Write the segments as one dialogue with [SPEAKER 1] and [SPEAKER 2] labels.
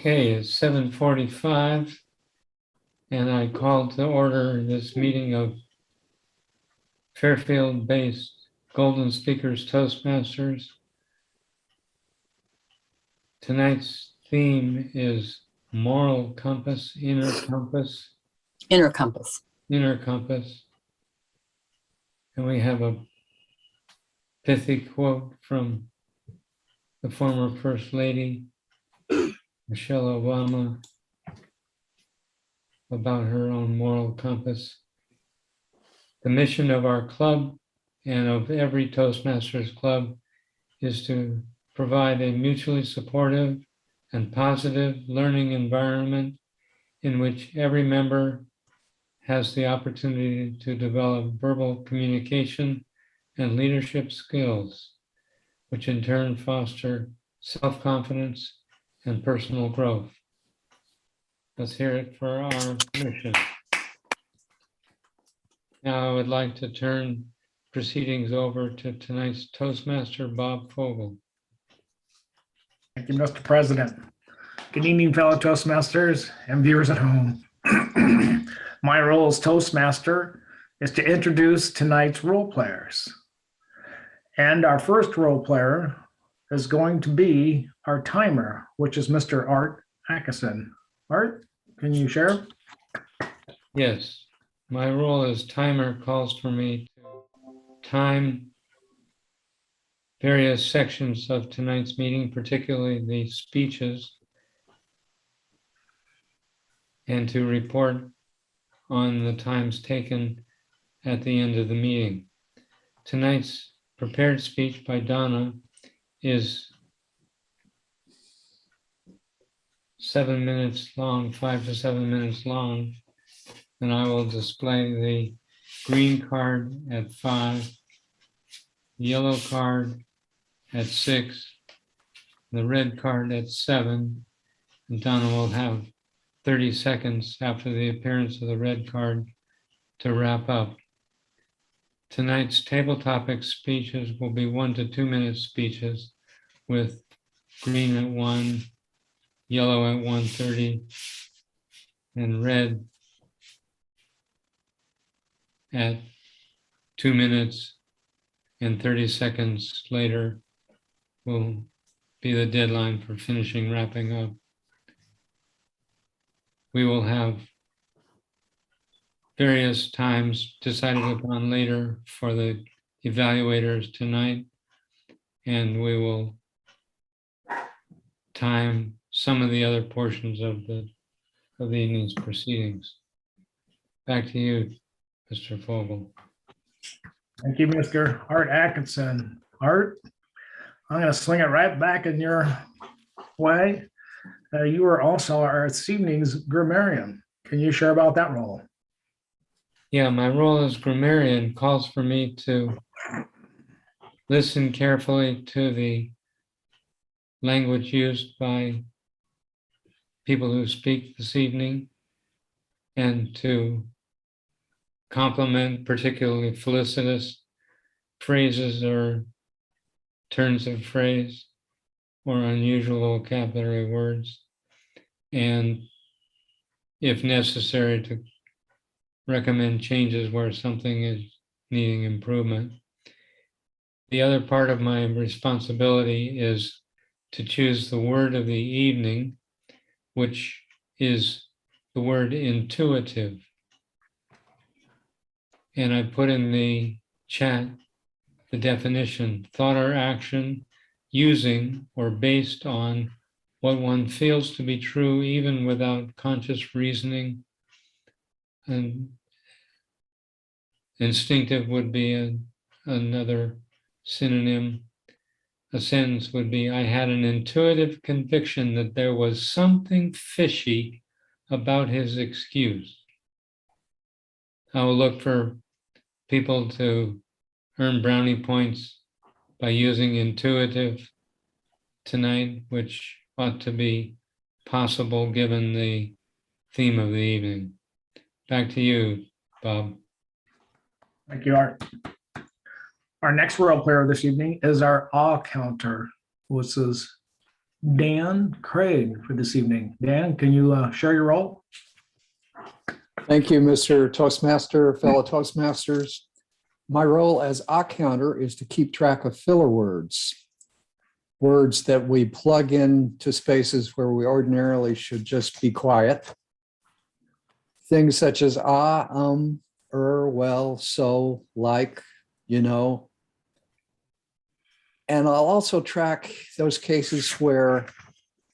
[SPEAKER 1] Okay, it's 7:45, and I call to order this meeting of Fairfield-based Golden Speakers Toastmasters. Tonight's theme is moral compass, inner compass.
[SPEAKER 2] Inner compass.
[SPEAKER 1] Inner compass. And we have a pithy quote from the former First Lady, Michelle Obama, about her own moral compass. The mission of our club and of every Toastmasters club is to provide a mutually supportive and positive learning environment in which every member has the opportunity to develop verbal communication and leadership skills, which in turn foster self-confidence and personal growth. Let's hear it for our mission. Now I would like to turn proceedings over to tonight's Toastmaster, Bob Fogel.
[SPEAKER 3] Thank you, Mr. President. Good evening, fellow Toastmasters and viewers at home. My role as Toastmaster is to introduce tonight's role players. And our first role player is going to be our timer, which is Mr. Art Atkinson. Art, can you share?
[SPEAKER 1] Yes, my role as timer calls for me to time various sections of tonight's meeting, particularly the speeches, and to report on the times taken at the end of the meeting. Tonight's prepared speech by Donna is 7 minutes long, 5 to 7 minutes long, and I will display the green card at 5, yellow card at 6, the red card at 7, and Donna will have 30 seconds after the appearance of the red card to wrap up. Tonight's table topic speeches will be 1 to 2 minute speeches with green at 1, yellow at 1:30, and red at 2 minutes, and 30 seconds later will be the deadline for finishing wrapping up. We will have various times decided upon later for the evaluators tonight, and we will time some of the other portions of the evening's proceedings. Back to you, Mr. Fogel.
[SPEAKER 3] Thank you, Mr. Art Atkinson. Art, I'm going to swing it right back in your way. You are also our this evening's grammarian. Can you share about that role?
[SPEAKER 1] Yeah, my role as grammarian calls for me to listen carefully to the language used by people who speak this evening and to complement particularly felicitous phrases or turns of phrase or unusual vocabulary words, and if necessary to recommend changes where something is needing improvement. The other part of my responsibility is to choose the word of the evening, which is the word intuitive. And I put in the chat the definition: thought or action using or based on what one feels to be true even without conscious reasoning. And instinctive would be another synonym. A sentence would be, I had an intuitive conviction that there was something fishy about his excuse. I will look for people to earn brownie points by using intuitive tonight, which ought to be possible given the theme of the evening. Back to you, Bob.
[SPEAKER 3] Thank you, Art. Our next role player this evening is our awe counter, which is Dan Craig for this evening. Dan, can you share your role?
[SPEAKER 2] Thank you, Mr. Toastmaster, fellow Toastmasters. My role as counter is to keep track of filler words, words that we plug into spaces where we ordinarily should just be quiet. Things such as well, so, like, you know. And I'll also track those cases where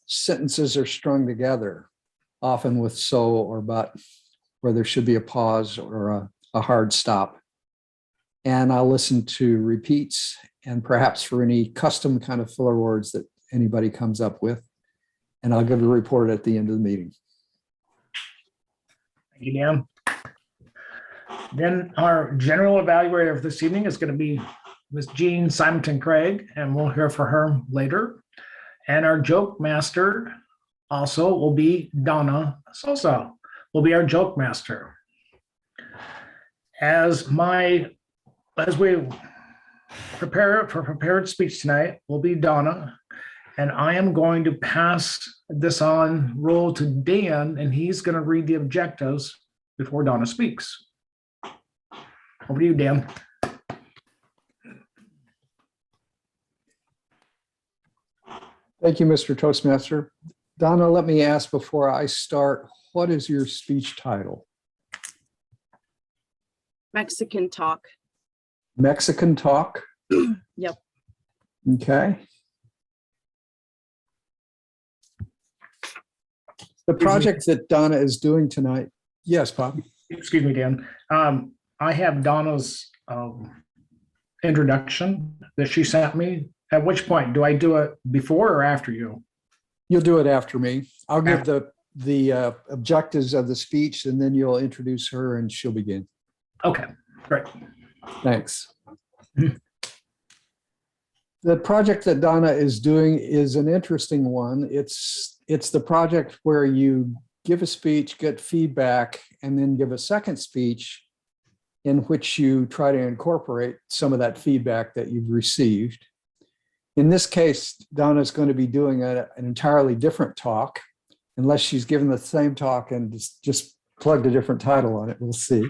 [SPEAKER 2] sentences are strung together, often with so or but, where there should be a pause or a hard stop. And I'll listen to repeats and perhaps for any custom kind of filler words that anybody comes up with. And I'll give a report at the end of the meeting.
[SPEAKER 3] Thank you, Dan. Then our general evaluator of this evening is going to be Ms. Jean Symington Craig, and we'll hear from her later. And our joke master also will be Donna Sosa, will be our joke master. As we prepare for prepared speech tonight will be Donna, and I am going to pass this on role to Dan, and he's going to read the objectives before Donna speaks. Over to you, Dan.
[SPEAKER 2] Thank you, Mr. Toastmaster. Donna, let me ask before I start, what is your speech title?
[SPEAKER 4] Mexican talk.
[SPEAKER 2] Mexican talk?
[SPEAKER 4] Yep.
[SPEAKER 2] Okay. The project that Donna is doing tonight. Yes, Bob.
[SPEAKER 3] Excuse me, Dan. I have Donna's introduction that she sent me. At which point, do I do it before or after you?
[SPEAKER 2] You'll do it after me. I'll give the objectives of the speech, and then you'll introduce her and she'll begin.
[SPEAKER 3] Okay, great.
[SPEAKER 2] Thanks. The project that Donna is doing is an interesting one. It's the project where you give a speech, get feedback, and then give a second speech in which you try to incorporate some of that feedback that you've received. In this case, Donna's going to be doing an entirely different talk, unless she's given the same talk and just plugged a different title on it. We'll see.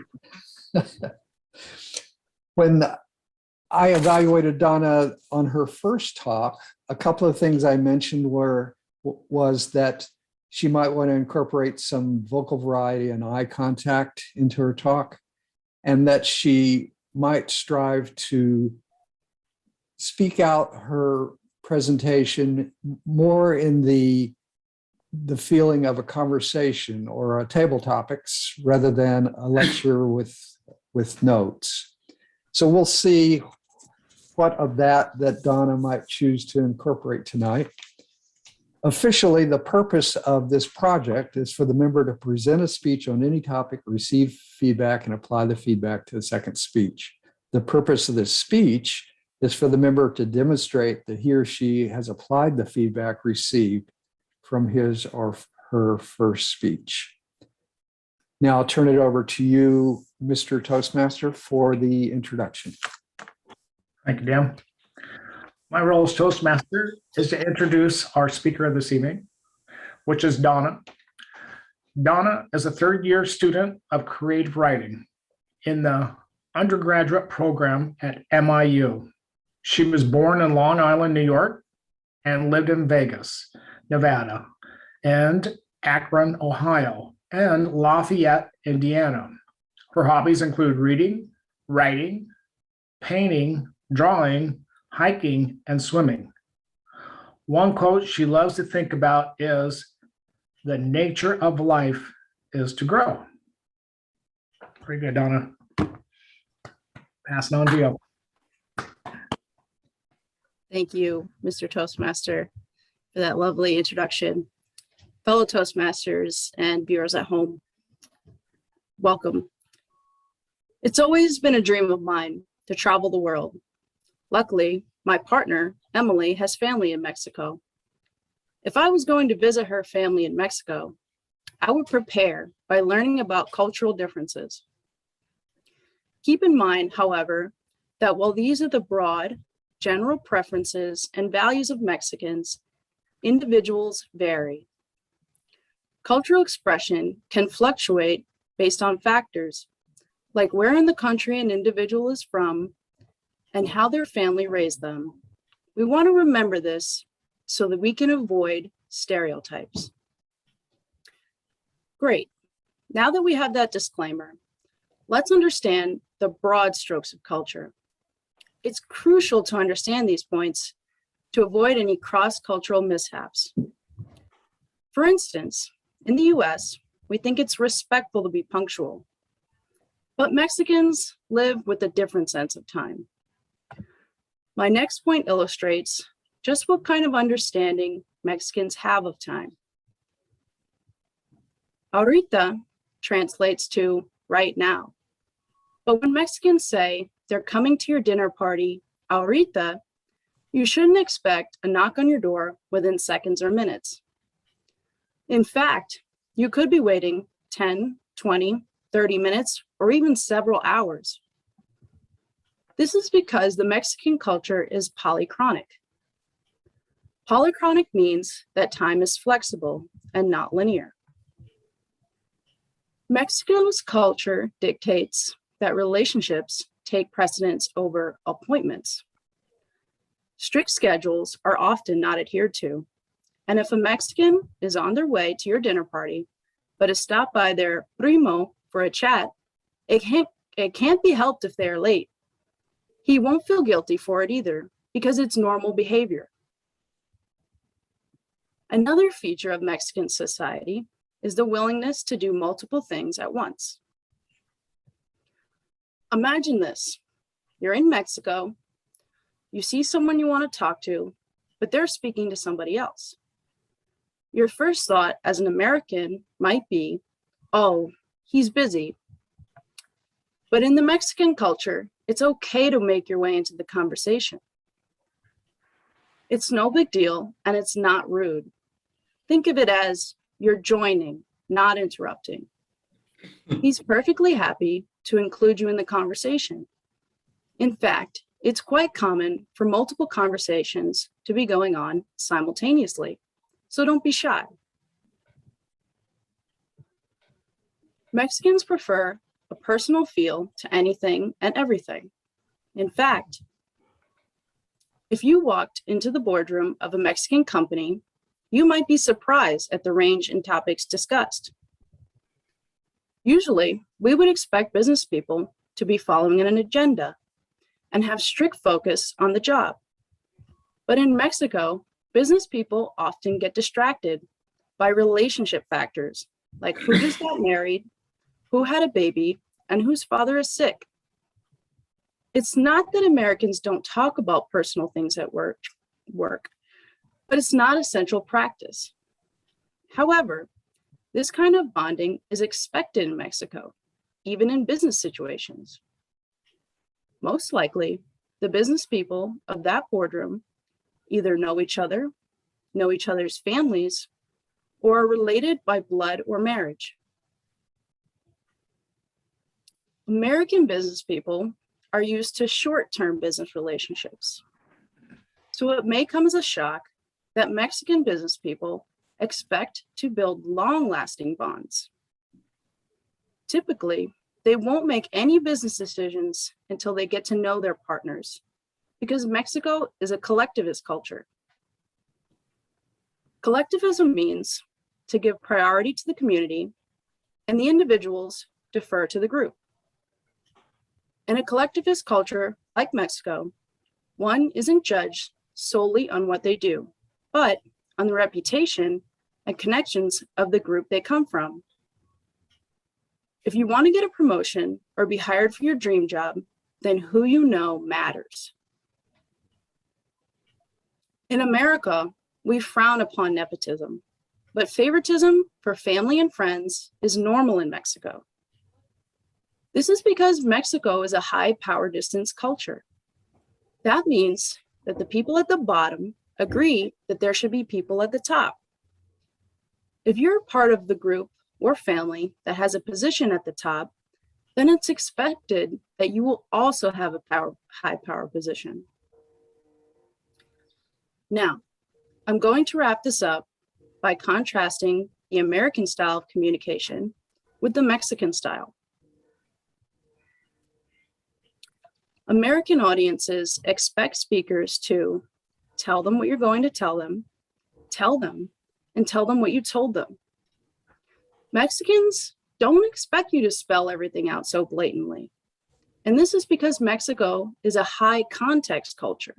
[SPEAKER 2] When I evaluated Donna on her first talk, a couple of things I mentioned was that she might want to incorporate some vocal variety and eye contact into her talk, and that she might strive to speak out her presentation more in the feeling of a conversation or a table topics rather than a lecture with notes. So we'll see what of that Donna might choose to incorporate tonight. Officially, the purpose of this project is for the member to present a speech on any topic, receive feedback, and apply the feedback to the second speech. The purpose of this speech is for the member to demonstrate that he or she has applied the feedback received from his or her first speech. Now I'll turn it over to you, Mr. Toastmaster, for the introduction.
[SPEAKER 3] Thank you, Dan. My role as Toastmaster is to introduce our speaker of this evening, which is Donna. Donna is a third-year student of creative writing in the undergraduate program at MIU. She was born in Long Island, New York, and lived in Vegas, Nevada, and Akron, Ohio, and Lafayette, Indiana. Her hobbies include reading, writing, painting, drawing, hiking, and swimming. One quote she loves to think about is, "The nature of life is to grow." Pretty good, Donna. Passing on to you.
[SPEAKER 4] Thank you, Mr. Toastmaster, for that lovely introduction. Fellow Toastmasters and viewers at home, welcome. It's always been a dream of mine to travel the world. Luckily, my partner, Emily, has family in Mexico. If I was going to visit her family in Mexico, I would prepare by learning about cultural differences. Keep in mind, however, that while these are the broad, general preferences and values of Mexicans, individuals vary. Cultural expression can fluctuate based on factors like where in the country an individual is from and how their family raised them. We want to remember this so that we can avoid stereotypes. Great. Now that we have that disclaimer, let's understand the broad strokes of culture. It's crucial to understand these points to avoid any cross-cultural mishaps. For instance, in the US, we think it's respectful to be punctual, but Mexicans live with a different sense of time. My next point illustrates just what kind of understanding Mexicans have of time. Ahorita translates to right now. But when Mexicans say they're coming to your dinner party ahorita, you shouldn't expect a knock on your door within seconds or minutes. In fact, you could be waiting 10, 20, 30 minutes, or even several hours. This is because the Mexican culture is polychronic. Polychronic means that time is flexible and not linear. Mexico's culture dictates that relationships take precedence over appointments. Strict schedules are often not adhered to, and if a Mexican is on their way to your dinner party, but is stopped by their primo for a chat, it can't be helped if they are late. He won't feel guilty for it either, because it's normal behavior. Another feature of Mexican society is the willingness to do multiple things at once. Imagine this. You're in Mexico, you see someone you want to talk to, but they're speaking to somebody else. Your first thought as an American might be, oh, he's busy. But in the Mexican culture, it's okay to make your way into the conversation. It's no big deal, and it's not rude. Think of it as you're joining, not interrupting. He's perfectly happy to include you in the conversation. In fact, it's quite common for multiple conversations to be going on simultaneously, so don't be shy. Mexicans prefer a personal feel to anything and everything. In fact, if you walked into the boardroom of a Mexican company, you might be surprised at the range in topics discussed. Usually, we would expect business people to be following an agenda and have strict focus on the job. But in Mexico, business people often get distracted by relationship factors like who just got married, who had a baby, and whose father is sick. It's not that Americans don't talk about personal things at work, but it's not a central practice. However, this kind of bonding is expected in Mexico, even in business situations. Most likely, the business people of that boardroom either know each other's families, or are related by blood or marriage. American business people are used to short-term business relationships. So it may come as a shock that Mexican business people expect to build long-lasting bonds. Typically, they won't make any business decisions until they get to know their partners, because Mexico is a collectivist culture. Collectivism means to give priority to the community, and the individuals defer to the group. In a collectivist culture like Mexico, one isn't judged solely on what they do, but on the reputation and connections of the group they come from. If you want to get a promotion or be hired for your dream job, then who you know matters. In America, we frown upon nepotism, but favoritism for family and friends is normal in Mexico. This is because Mexico is a high power distance culture. That means that the people at the bottom agree that there should be people at the top. If you're part of the group or family that has a position at the top, then it's expected that you will also have a high power position. Now, I'm going to wrap this up by contrasting the American style of communication with the Mexican style. American audiences expect speakers to tell them what you're going to tell them, and tell them what you told them. Mexicans don't expect you to spell everything out so blatantly. And this is because Mexico is a high context culture.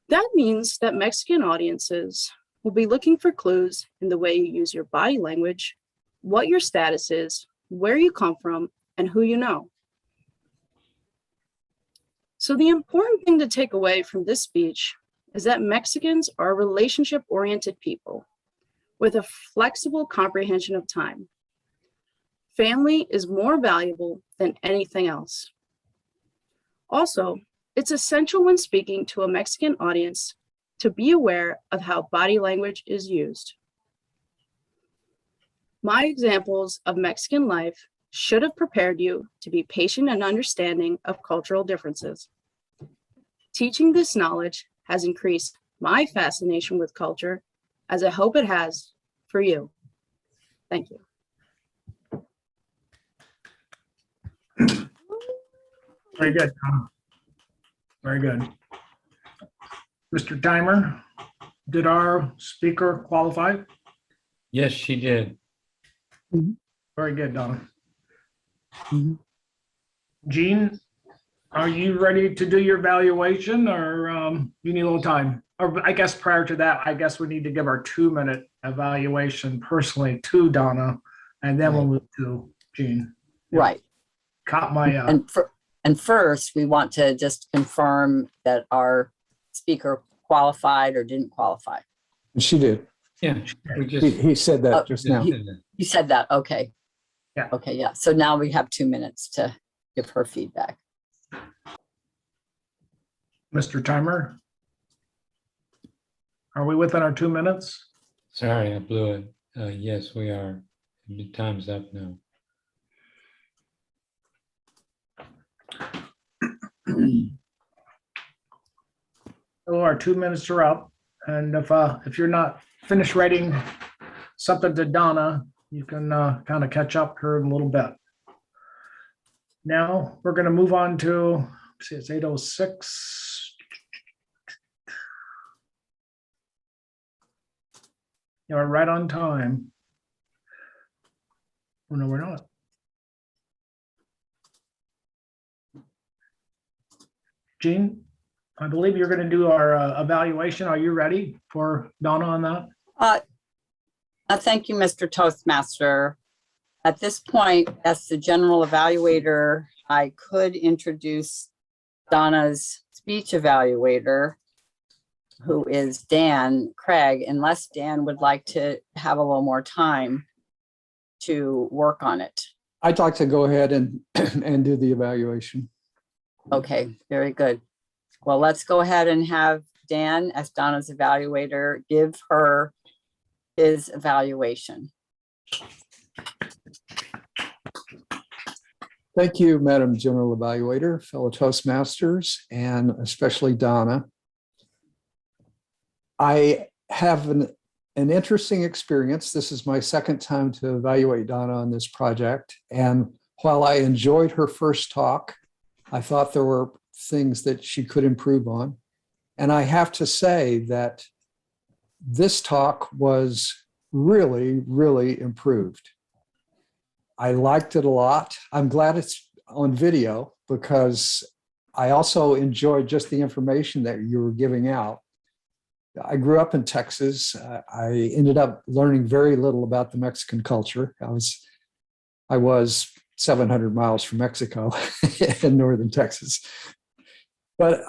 [SPEAKER 4] That means that Mexican audiences will be looking for clues in the way you use your body language, what your status is, where you come from, and who you know. So the important thing to take away from this speech is that Mexicans are relationship-oriented people with a flexible comprehension of time. Family is more valuable than anything else. Also, it's essential when speaking to a Mexican audience to be aware of how body language is used. My examples of Mexican life should have prepared you to be patient and understanding of cultural differences. Teaching this knowledge has increased my fascination with culture, as I hope it has for you. Thank you.
[SPEAKER 3] Very good, Tom. Very good. Mr. Timer, did our speaker qualify?
[SPEAKER 1] Yes, she did.
[SPEAKER 3] Very good, Donna.
[SPEAKER 2] Mhm.
[SPEAKER 3] Jean, are you ready to do your evaluation, or you need a little time? Or I guess prior to that, I guess we need to give our 2-minute evaluation personally to Donna, and then we'll move to Jean.
[SPEAKER 5] Right.
[SPEAKER 3] Caught my,
[SPEAKER 5] And first, we want to just confirm that our speaker qualified or didn't qualify.
[SPEAKER 2] She did.
[SPEAKER 1] Yeah, we
[SPEAKER 2] He,
[SPEAKER 1] just.
[SPEAKER 2] he said that just now.
[SPEAKER 5] You said that, okay.
[SPEAKER 3] Yeah.
[SPEAKER 5] Okay, yeah. So now we have 2 minutes to give her feedback.
[SPEAKER 3] Mr. Timer, are we within our 2 minutes?
[SPEAKER 1] Sorry, I blew it. Yes, we are. The time's up now.
[SPEAKER 3] So our 2 minutes are up, and if you're not finished writing something to Donna, you can kind of catch up here in a little bit. Now we're going to move on to, see, it's 8:06. You are right on time. Oh, no, we're not. Jean, I believe you're going to do our evaluation. Are you ready for Donna on that?
[SPEAKER 5] Thank you, Mr. Toastmaster. At this point, as the general evaluator, I could introduce Donna's speech evaluator, who is Dan Craig, unless Dan would like to have a little more time to work on it.
[SPEAKER 2] I'd like to go ahead and, and do the evaluation.
[SPEAKER 5] Okay, very good. Well, let's go ahead and have Dan, as Donna's evaluator, give her his evaluation.
[SPEAKER 2] Thank you, Madam General Evaluator, fellow Toastmasters, and especially Donna. I have an interesting experience. This is my second time to evaluate Donna on this project. And while I enjoyed her first talk, I thought there were things that she could improve on. And I have to say that this talk was really, really improved. I liked it a lot. I'm glad it's on video because I also enjoyed just the information that you were giving out. I grew up in Texas. I ended up learning very little about the Mexican culture. I was 700 miles from Mexico in northern Texas. But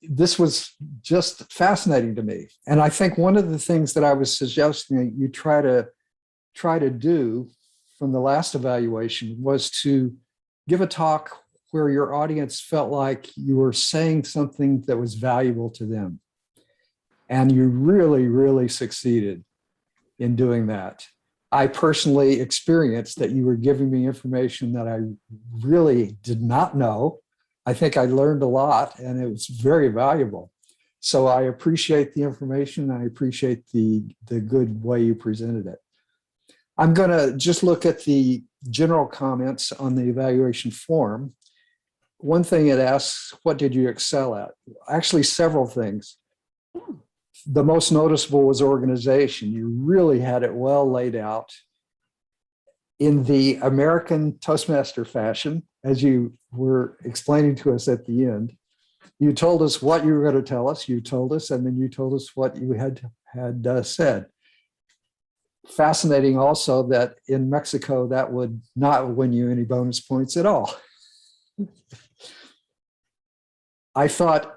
[SPEAKER 2] this was just fascinating to me. And I think one of the things that I was suggesting that you try to do from the last evaluation was to give a talk where your audience felt like you were saying something that was valuable to them. And you really, really succeeded in doing that. I personally experienced that you were giving me information that I really did not know. I think I learned a lot and it was very valuable. So I appreciate the information. I appreciate the good way you presented it. I'm going to just look at the general comments on the evaluation form. One thing it asks, what did you excel at? Actually, several things. The most noticeable was organization. You really had it well laid out in the American Toastmaster fashion, as you were explaining to us at the end. You told us what you were going to tell us, you told us, and then you told us what you had said. Fascinating also that in Mexico, that would not win you any bonus points at all. I thought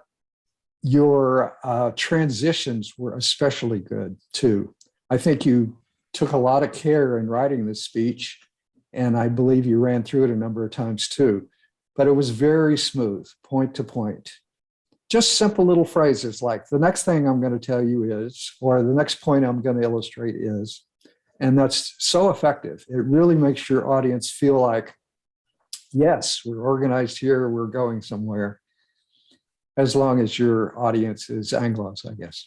[SPEAKER 2] your transitions were especially good too. I think you took a lot of care in writing this speech, and I believe you ran through it a number of times too, but it was very smooth, point to point. Just simple little phrases like the next thing I'm going to tell you is, or the next point I'm going to illustrate is, and that's so effective. It really makes your audience feel like, yes, we're organized here, we're going somewhere, as long as your audience is Anglos, I guess.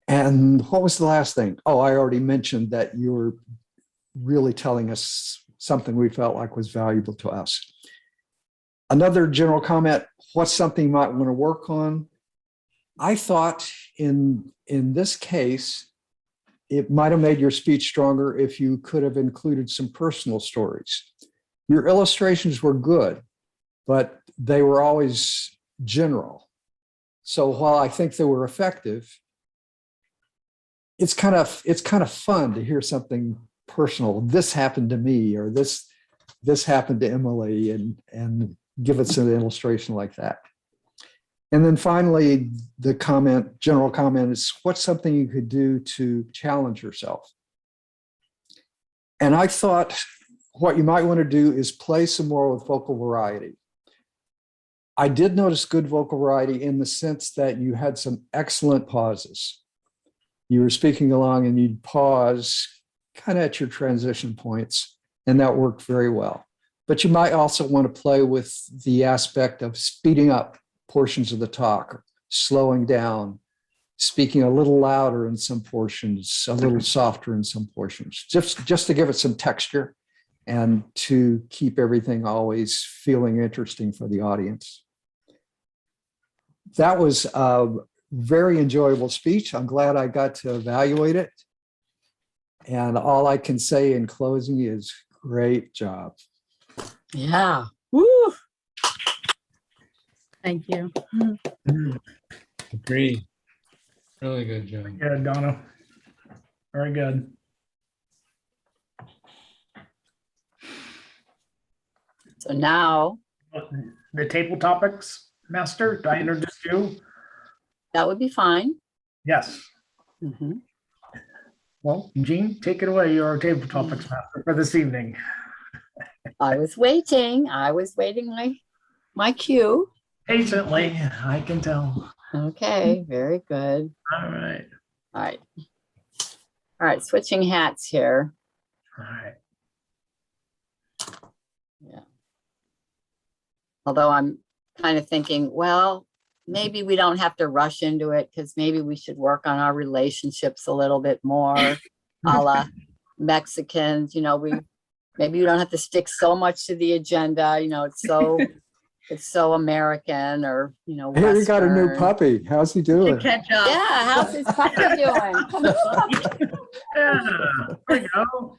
[SPEAKER 2] And what was the last thing? Oh, I already mentioned that you were really telling us something we felt like was valuable to us. Another general comment, what's something you might want to work on? I thought in this case, it might have made your speech stronger if you could have included some personal stories. Your illustrations were good, but they were always general. So while I think they were effective, it's kind of fun to hear something personal. This happened to me, or this happened to Emily, and give us an illustration like that. And then finally, the general comment is, what's something you could do to challenge yourself? And I thought what you might want to do is play some more with vocal variety. I did notice good vocal variety in the sense that you had some excellent pauses. You were speaking along and you'd pause kind of at your transition points, and that worked very well. But you might also want to play with the aspect of speeding up portions of the talk, slowing down, speaking a little louder in some portions, a little softer in some portions, just to give it some texture and to keep everything always feeling interesting for the audience. That was a very enjoyable speech. I'm glad I got to evaluate it. And all I can say in closing is great job.
[SPEAKER 5] Yeah. Woo.
[SPEAKER 4] Thank you.
[SPEAKER 1] Agreed. Really good job.
[SPEAKER 3] Good, Donna. Very good.
[SPEAKER 5] So now
[SPEAKER 3] The table topics, Master, do I introduce you?
[SPEAKER 5] that would be fine.
[SPEAKER 3] Yes.
[SPEAKER 5] Mhm.
[SPEAKER 3] Well, Jean, take it away. You're our table topics master for this evening.
[SPEAKER 5] I was waiting my cue.
[SPEAKER 3] Patiently, I can tell.
[SPEAKER 5] Okay, very good.
[SPEAKER 3] All right.
[SPEAKER 5] All right. All right, switching hats here.
[SPEAKER 3] All right.
[SPEAKER 5] Yeah. Although I'm kind of thinking, well, maybe we don't have to rush into it because maybe we should work on our relationships a little bit more, a la Mexicans, maybe you don't have to stick so much to the agenda, it's so American or,
[SPEAKER 2] Here you got a new
[SPEAKER 5] Western.
[SPEAKER 2] puppy. How's he doing?
[SPEAKER 4] Catch up.
[SPEAKER 5] Yeah, how's this puppy doing? Come on.
[SPEAKER 3] Yeah, there you go.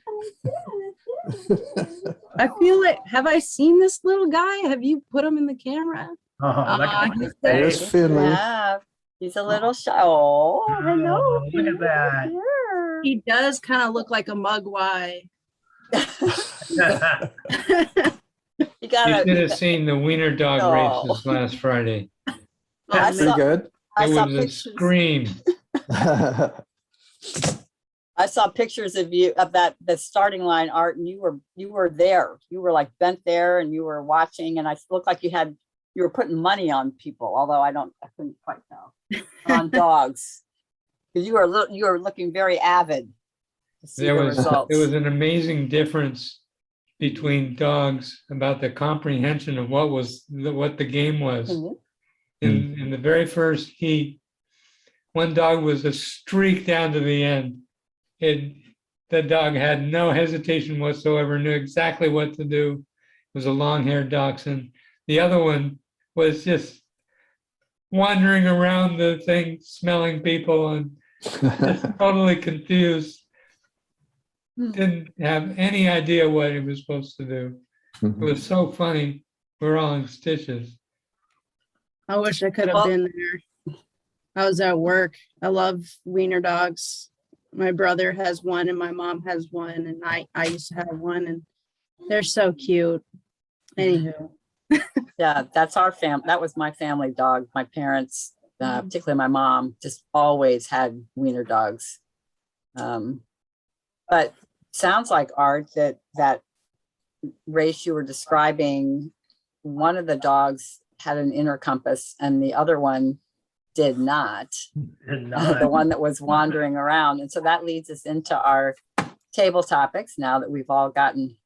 [SPEAKER 4] I feel like, have I seen this little guy? Have you put him in the camera?
[SPEAKER 3] Oh, that
[SPEAKER 4] he's
[SPEAKER 2] There's
[SPEAKER 4] there.
[SPEAKER 2] Finley.
[SPEAKER 5] Yeah, he's a little shy. Oh, hello.
[SPEAKER 3] Oh, look at that.
[SPEAKER 5] Here.
[SPEAKER 4] He does kind of look like a mugwai.
[SPEAKER 5] You
[SPEAKER 1] You
[SPEAKER 5] gotta.
[SPEAKER 1] should have seen the wiener dog
[SPEAKER 5] No.
[SPEAKER 1] races last Friday.
[SPEAKER 5] I
[SPEAKER 2] Pretty
[SPEAKER 5] saw,
[SPEAKER 2] good.
[SPEAKER 5] I
[SPEAKER 1] It
[SPEAKER 5] saw
[SPEAKER 1] was a
[SPEAKER 5] pictures.
[SPEAKER 1] scream.
[SPEAKER 5] I saw pictures of you of the starting line, Art, and you were there. You were like bent there, and you were watching, and I looked like you were putting money on people. Although I couldn't quite tell on dogs because you were looking very avid to see
[SPEAKER 1] There
[SPEAKER 5] the
[SPEAKER 1] was
[SPEAKER 5] results.
[SPEAKER 1] an amazing difference between dogs about the comprehension of what the game was.
[SPEAKER 5] Mhm.
[SPEAKER 1] in the very first heat. One dog was a streak down to the end. The dog had no hesitation whatsoever, knew exactly what to do. It was a long-haired dachshund. The other one was just wandering around the thing, smelling people and just totally confused. Didn't have any idea what he was supposed to do. It was so funny. We were all in stitches.
[SPEAKER 4] I wish I could have
[SPEAKER 5] Well-
[SPEAKER 4] been there. I was at work. I love wiener dogs. My brother has one and my mom has one, and I used to have one, and they're so cute. Anywho,
[SPEAKER 5] Yeah, that's our that was my family dog. My parents, particularly my mom, just always had wiener dogs. But sounds like, Art, that race you were describing, one of the dogs had an inner compass and the other one did not. The one that was wandering around. And so that leads us into our table topics now that we've all gotten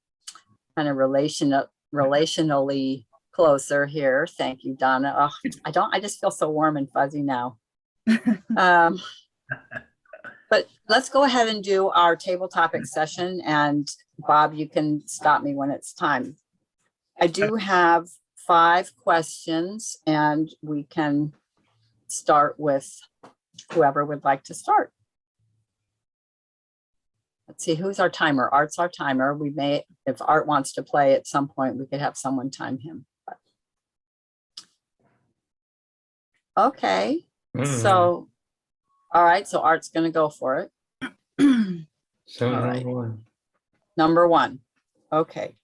[SPEAKER 5] kind of relationally closer here. Thank you, Donna. Oh, I just feel so warm and fuzzy now. But let's go ahead and do our table topic session, and Bob, you can stop me when it's time. I do have 5 questions, and we can start with whoever would like to start. Let's see, who's our timer? Art's our timer. We may, if Art wants to play at some point, we could have someone time him. Okay, so, all right, so Art's gonna go for it.
[SPEAKER 1] So
[SPEAKER 5] all
[SPEAKER 1] number
[SPEAKER 5] right.
[SPEAKER 1] 1.
[SPEAKER 5] Number 1, okay.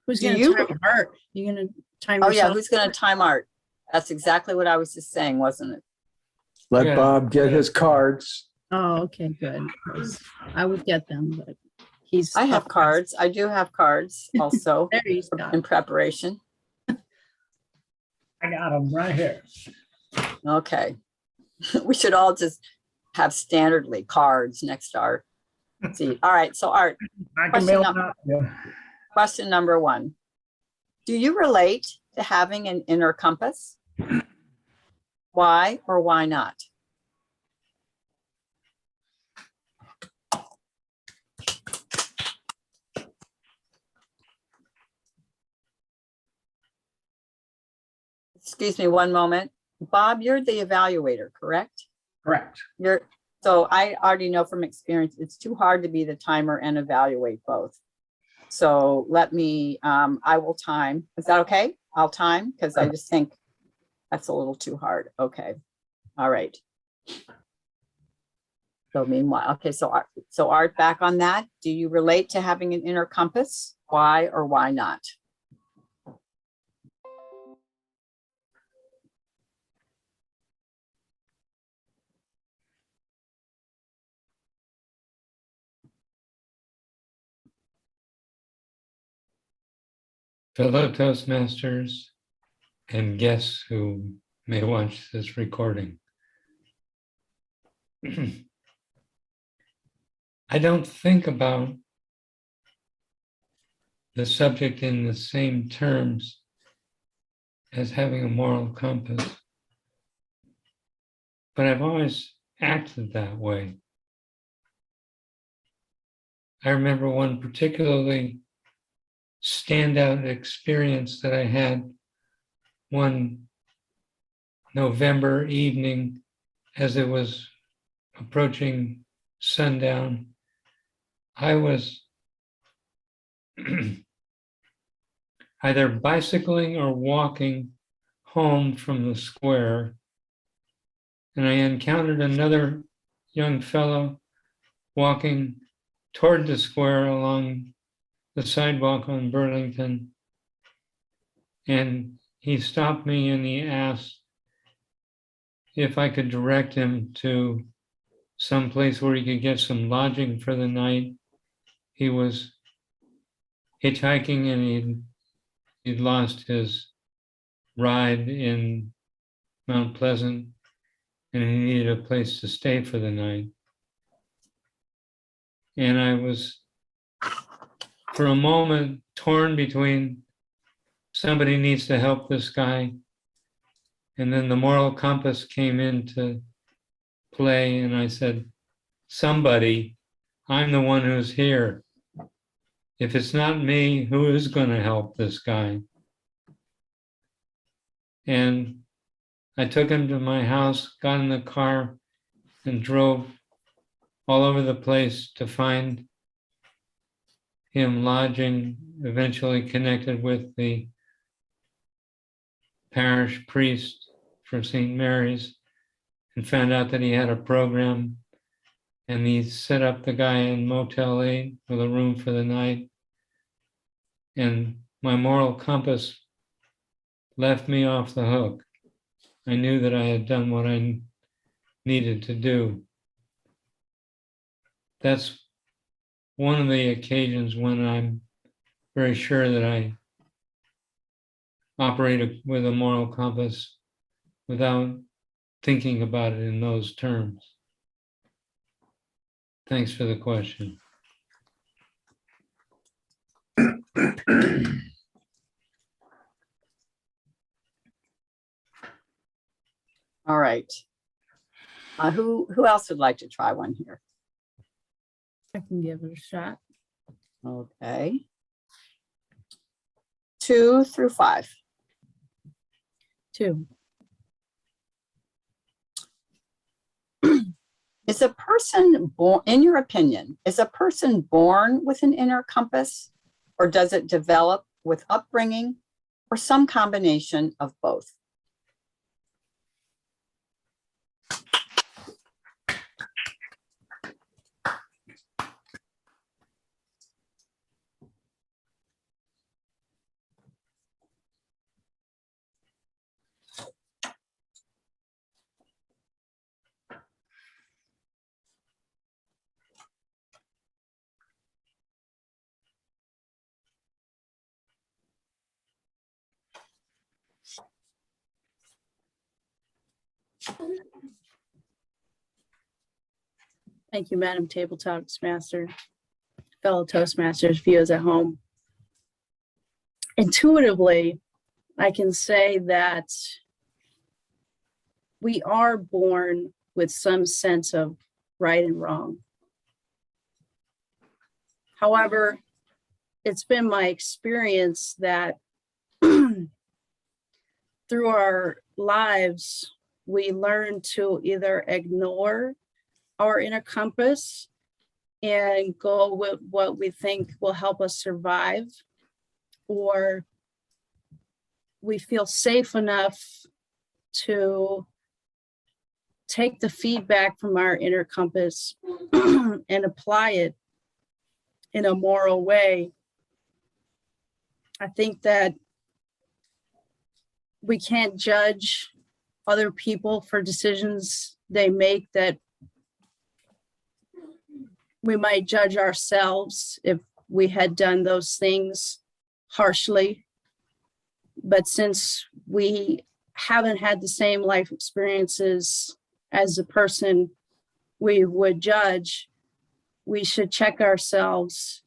[SPEAKER 4] who's
[SPEAKER 5] Do
[SPEAKER 4] gonna
[SPEAKER 5] you-
[SPEAKER 4] time Art? You gonna time
[SPEAKER 5] Oh yeah,
[SPEAKER 4] yourself?
[SPEAKER 5] who's gonna time Art? That's exactly what I was just saying, wasn't it?
[SPEAKER 2] Let
[SPEAKER 1] Yeah.
[SPEAKER 2] Bob get his cards.
[SPEAKER 4] Oh, okay, good. 'Cause I would get them, but he's.
[SPEAKER 5] I have cards. I do have cards also
[SPEAKER 4] There he's got.
[SPEAKER 5] in preparation.
[SPEAKER 3] I got them right here.
[SPEAKER 5] Okay. We should all just have standardly cards next to our seat. All right, so Art,
[SPEAKER 3] I can
[SPEAKER 5] Question
[SPEAKER 3] mail
[SPEAKER 5] up.
[SPEAKER 3] them out. Yeah.
[SPEAKER 5] question number 1. Do you relate to having an inner compass? Why or why not? Excuse me one moment. Bob, you're the evaluator, correct?
[SPEAKER 3] Correct.
[SPEAKER 5] So I already know from experience, it's too hard to be the timer and evaluate both. So let me, I will time. Is that okay? I'll time because I just think that's a little too hard. Okay. All right. So meanwhile, okay, so Art, back on that. Do you relate to having an inner compass? Why or why not?
[SPEAKER 1] Fellow Toastmasters and guests who may watch this recording. I don't think about the subject in the same terms as having a moral compass, but I've always acted that way. I remember one particularly standout experience that I had one November evening as it was approaching sundown. I was either bicycling or walking home from the square, and I encountered another young fellow walking toward the square along the sidewalk on Burlington. And he stopped me and he asked if I could direct him to some place where he could get some lodging for the night. He was hitchhiking and he'd lost his ride in Mount Pleasant and he needed a place to stay for the night. And I was, for a moment, torn between somebody needs to help this guy And then the moral compass came into play, and I said, somebody, I'm the one who's here. If it's not me, who is going to help this guy? And I took him to my house, got in the car, and drove all over the place to find him lodging, eventually connected with the parish priest for St. Mary's, and found out that he had a program, and he set up the guy in Motel 8 with a room for the night. And my moral compass left me off the hook. I knew that I had done what I needed to do. That's one of the occasions when I'm very sure that I operate with a moral compass without thinking about it in those terms. Thanks for the question.
[SPEAKER 5] All right. Who else would like to try one here?
[SPEAKER 4] I can give it a shot.
[SPEAKER 5] Okay. 2 through 5.
[SPEAKER 4] 2.
[SPEAKER 5] Is a person born, in your opinion, is a person born with an inner compass, or does it develop with upbringing, or some combination of both?
[SPEAKER 4] Thank you, Madam Table Toastmaster. Fellow Toastmasters, viewers at home. Intuitively, I can say that we are born with some sense of right and wrong. However, it's been my experience that through our lives, we learn to either ignore our inner compass and go with what we think will help us survive, or we feel safe enough to take the feedback from our inner compass and apply it in a moral way. I think that we can't judge other people for decisions they make that we might judge ourselves if we had done those things harshly. But since we haven't had the same life experiences as the person we would judge, we should check ourselves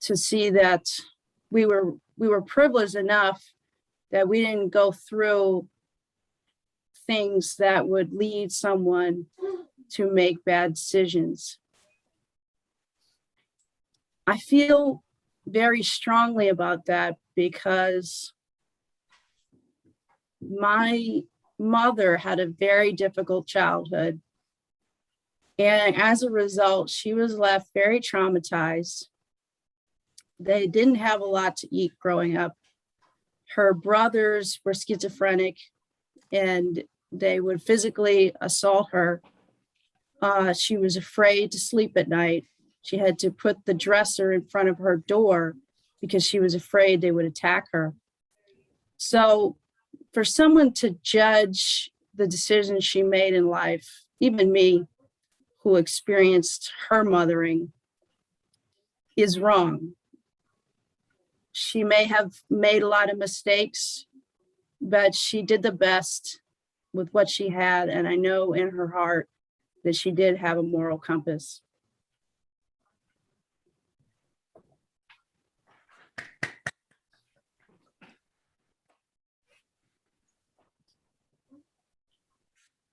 [SPEAKER 4] to see that we were privileged enough that we didn't go through things that would lead someone to make bad decisions. I feel very strongly about that because my mother had a very difficult childhood. And as a result, she was left very traumatized. They didn't have a lot to eat growing up. Her brothers were schizophrenic and they would physically assault her. She was afraid to sleep at night. She had to put the dresser in front of her door because she was afraid they would attack her. So for someone to judge the decisions she made in life, even me, who experienced her mothering, is wrong. She may have made a lot of mistakes, but she did the best with what she had. And I know in her heart that she did have a moral compass.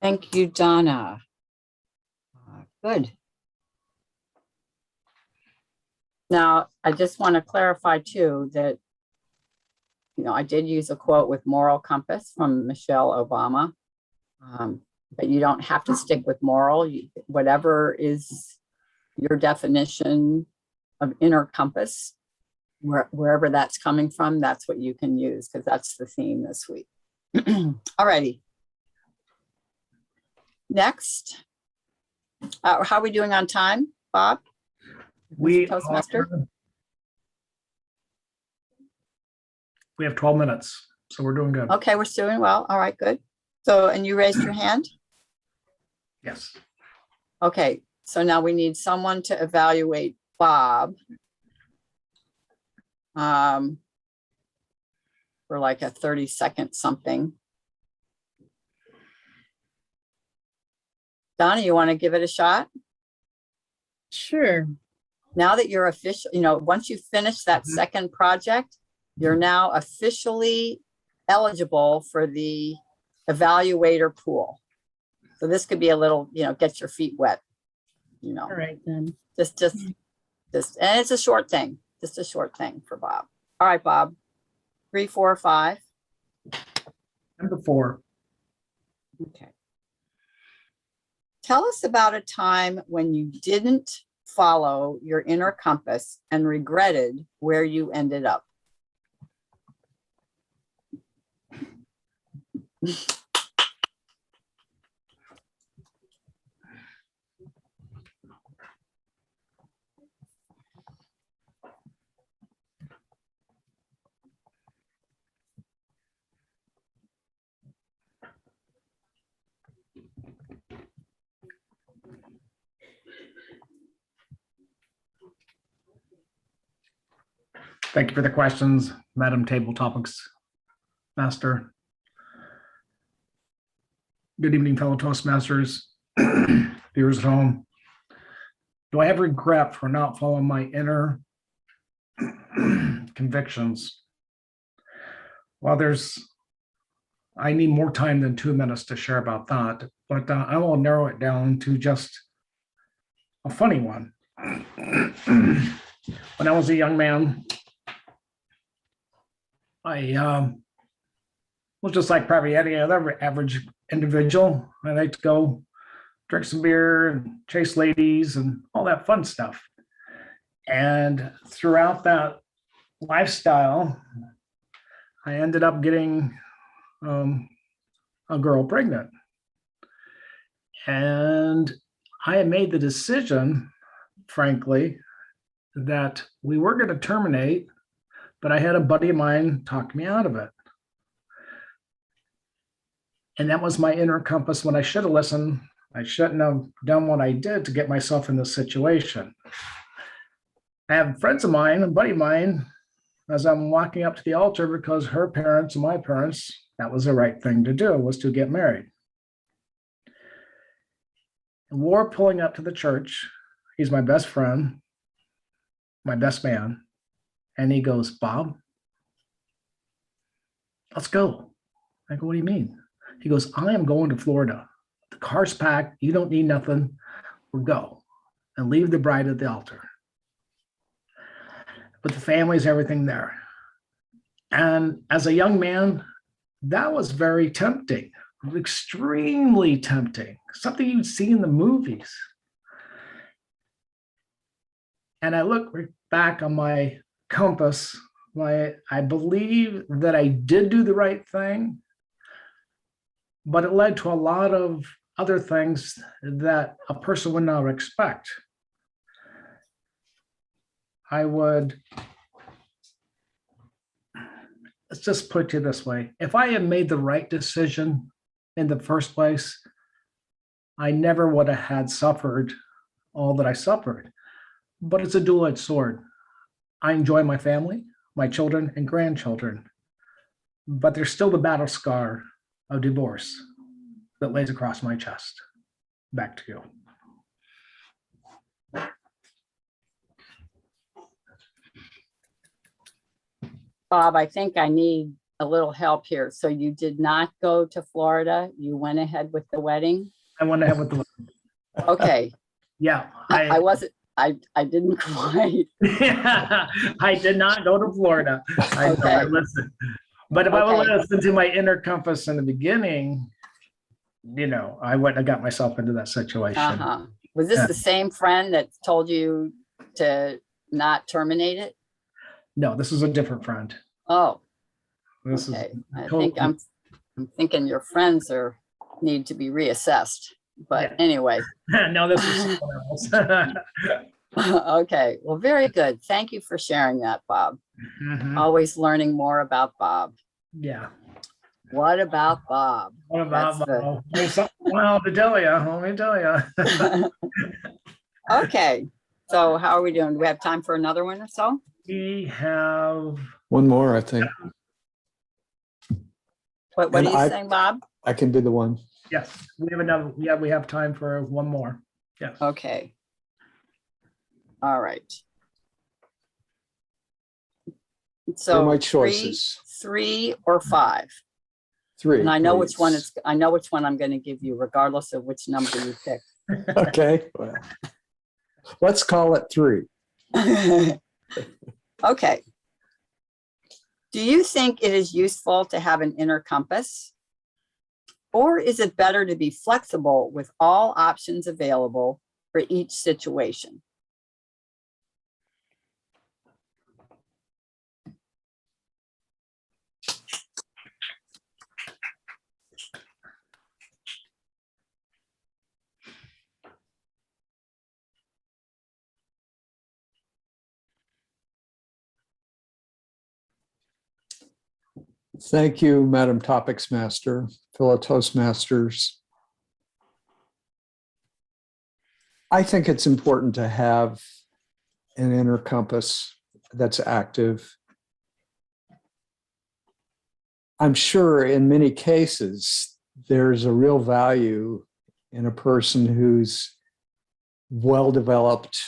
[SPEAKER 5] Thank you, Donna. Good. Now, I just want to clarify too that, I did use a quote with moral compass from Michelle Obama. But you don't have to stick with moral. Whatever is your definition of inner compass, wherever that's coming from, that's what you can use, because that's the theme this week. Alrighty. Next, how are we doing on time, Bob?
[SPEAKER 3] We
[SPEAKER 5] Toastmaster?
[SPEAKER 3] We have 12 minutes, so we're doing good.
[SPEAKER 5] Okay, we're doing well. All right, good. So, and you raised your hand?
[SPEAKER 3] Yes.
[SPEAKER 5] Okay, so now we need someone to evaluate Bob. For like a 30-second something. Donna, you want to give it a shot?
[SPEAKER 4] Sure.
[SPEAKER 5] Now that you're official, once you finish that second project, you're now officially eligible for the evaluator pool. So this could be a little, get your feet wet,
[SPEAKER 4] All right then.
[SPEAKER 5] just, and it's a short thing, just a short thing for Bob. All right, Bob, 3, 4, 5.
[SPEAKER 3] Number 4.
[SPEAKER 5] Okay. Tell us about a time when you didn't follow your inner compass and regretted where you ended up.
[SPEAKER 3] Thank you for the questions, Madam Table Topics Master. Good evening, fellow Toastmasters, viewers at home. Do I have regret for not following my inner convictions? Well, I need more time than 2 minutes to share about that, but I will narrow it down to just a funny one. When I was a young man, I was just like probably any other average individual. I like to go drink some beer and chase ladies and all that fun stuff. And throughout that lifestyle, I ended up getting a girl pregnant. And I had made the decision, frankly, that we were going to terminate, but I had a buddy of mine talk me out of it. And that was my inner compass. When I should have listened, I shouldn't have done what I did to get myself in this situation. I have friends of mine, a buddy of mine, as I'm walking up to the altar, because her parents and my parents, that was the right thing to do, was to get married. And we're pulling up to the church. He's my best friend, my best man. And he goes, "Bob, let's go." I go, "What do you mean?" He goes, "I am going to Florida. The car's packed. You don't need nothing. We'll go and leave the bride at the altar. But the family's everything there." And as a young man, that was very tempting, extremely tempting, something you'd see in the movies. And I look back on my compass, I believe that I did do the right thing, but it led to a lot of other things that a person would not expect. Let's just put it this way. If I had made the right decision in the first place, I never would have had suffered all that I suffered. But it's a dual-edged sword. I enjoy my family, my children and grandchildren, but there's still the battle scar of divorce that lays across my chest. Back to you.
[SPEAKER 5] Bob, I think I need a little help here. So you did not go to Florida. You went ahead with the wedding.
[SPEAKER 3] I went ahead with the,
[SPEAKER 5] Okay.
[SPEAKER 3] yeah.
[SPEAKER 5] I wasn't, I didn't quite.
[SPEAKER 3] I did not go to Florida. I
[SPEAKER 5] Okay.
[SPEAKER 3] listened. But if I would
[SPEAKER 5] Okay.
[SPEAKER 3] listen to my inner compass in the beginning, I wouldn't have got myself into that situation.
[SPEAKER 5] Uh-huh. Was this the same friend that told you to not terminate it?
[SPEAKER 3] No, this is a different friend.
[SPEAKER 5] Oh,
[SPEAKER 3] This
[SPEAKER 5] okay.
[SPEAKER 3] is
[SPEAKER 5] I
[SPEAKER 3] totally-
[SPEAKER 5] think I'm thinking your friends need to be reassessed. But anyway,
[SPEAKER 3] no, this is someone else.
[SPEAKER 5] okay. Well, very good. Thank you for sharing that, Bob.
[SPEAKER 3] Mhm.
[SPEAKER 5] Always learning more about Bob.
[SPEAKER 3] Yeah.
[SPEAKER 5] What about Bob?
[SPEAKER 3] What about
[SPEAKER 5] That's the-
[SPEAKER 3] Bob? There's something, well, to tell you, let me tell you.
[SPEAKER 5] Okay. So how are we doing? Do we have time for another one or so?
[SPEAKER 3] We have,
[SPEAKER 2] One more, I think.
[SPEAKER 5] What
[SPEAKER 2] And
[SPEAKER 5] are you
[SPEAKER 2] I-
[SPEAKER 5] saying, Bob?
[SPEAKER 2] I can do the one.
[SPEAKER 3] yes, we have another, yeah, we have time for one more. Yes.
[SPEAKER 5] Okay. All right.
[SPEAKER 2] What are
[SPEAKER 5] So
[SPEAKER 2] my
[SPEAKER 5] three,
[SPEAKER 2] choices?
[SPEAKER 5] 3 or 5.
[SPEAKER 2] 3.
[SPEAKER 5] And I know which one
[SPEAKER 2] please.
[SPEAKER 5] I know which one I'm going to give you, regardless of which number you pick.
[SPEAKER 2] Okay. Well, let's call it 3.
[SPEAKER 5] Okay. Do you think it is useful to have an inner compass? Or is it better to be flexible with all options available for each situation?
[SPEAKER 2] Thank you, Madam Topics Master, fellow Toastmasters. I think it's important to have an inner compass that's active. I'm sure in many cases, there's a real value in a person who's well-developed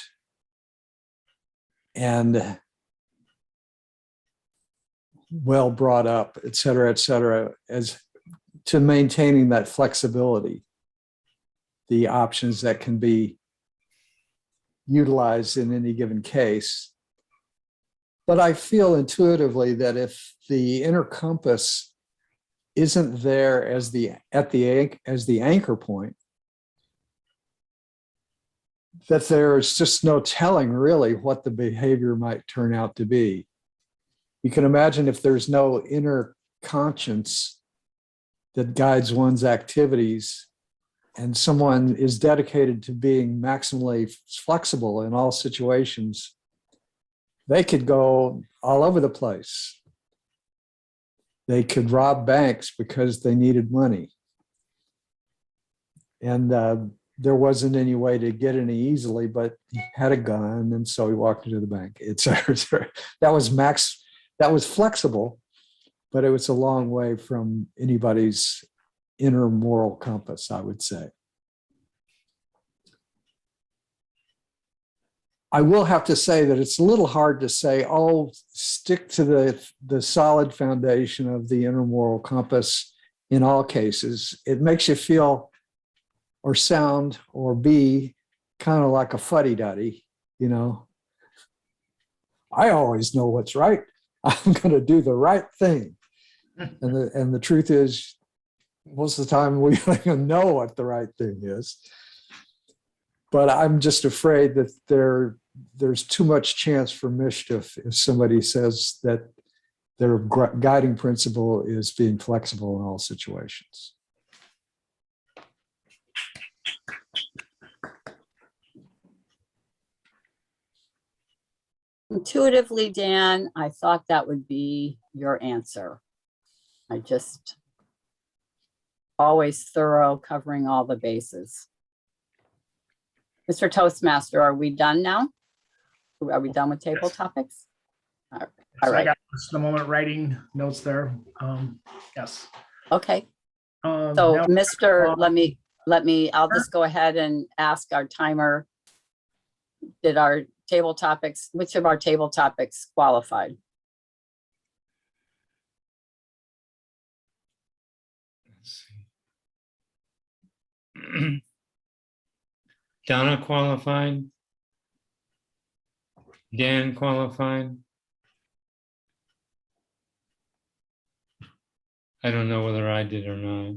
[SPEAKER 2] and well brought up, et cetera, as to maintaining that flexibility, the options that can be utilized in any given case. But I feel intuitively that if the inner compass isn't there as the anchor point, that there's just no telling really what the behavior might turn out to be. You can imagine if there's no inner conscience that guides one's activities and someone is dedicated to being maximally flexible in all situations, they could go all over the place. They could rob banks because they needed money. And there wasn't any way to get any easily, but he had a gun, and so he walked into the bank, et cetera, et cetera. That was flexible, but it was a long way from anybody's inner moral compass, I would say. I will have to say that it's a little hard to say, oh, stick to the solid foundation of the inner moral compass in all cases. It makes you feel or sound or be kind of like a fuddy-duddy, you know. I always know what's right. I'm going to do the right thing. And the truth is, most of the time we don't even know what the right thing is. But I'm just afraid that there's too much chance for mischief if somebody says that their guiding principle is being flexible in all situations.
[SPEAKER 5] Intuitively, Dan, I thought that would be your answer. I just always thorough, covering all the bases. Mr. Toastmaster, are we done now? Are we done with table topics? All
[SPEAKER 3] So
[SPEAKER 5] right.
[SPEAKER 3] I got just the moment writing notes there. Yes.
[SPEAKER 5] Okay. So
[SPEAKER 3] Now-
[SPEAKER 5] Mr., I'll just go ahead and ask our timer. Did our table topics, which of our table topics qualified?
[SPEAKER 1] Donna qualified. Dan qualified. I don't know whether I did or not.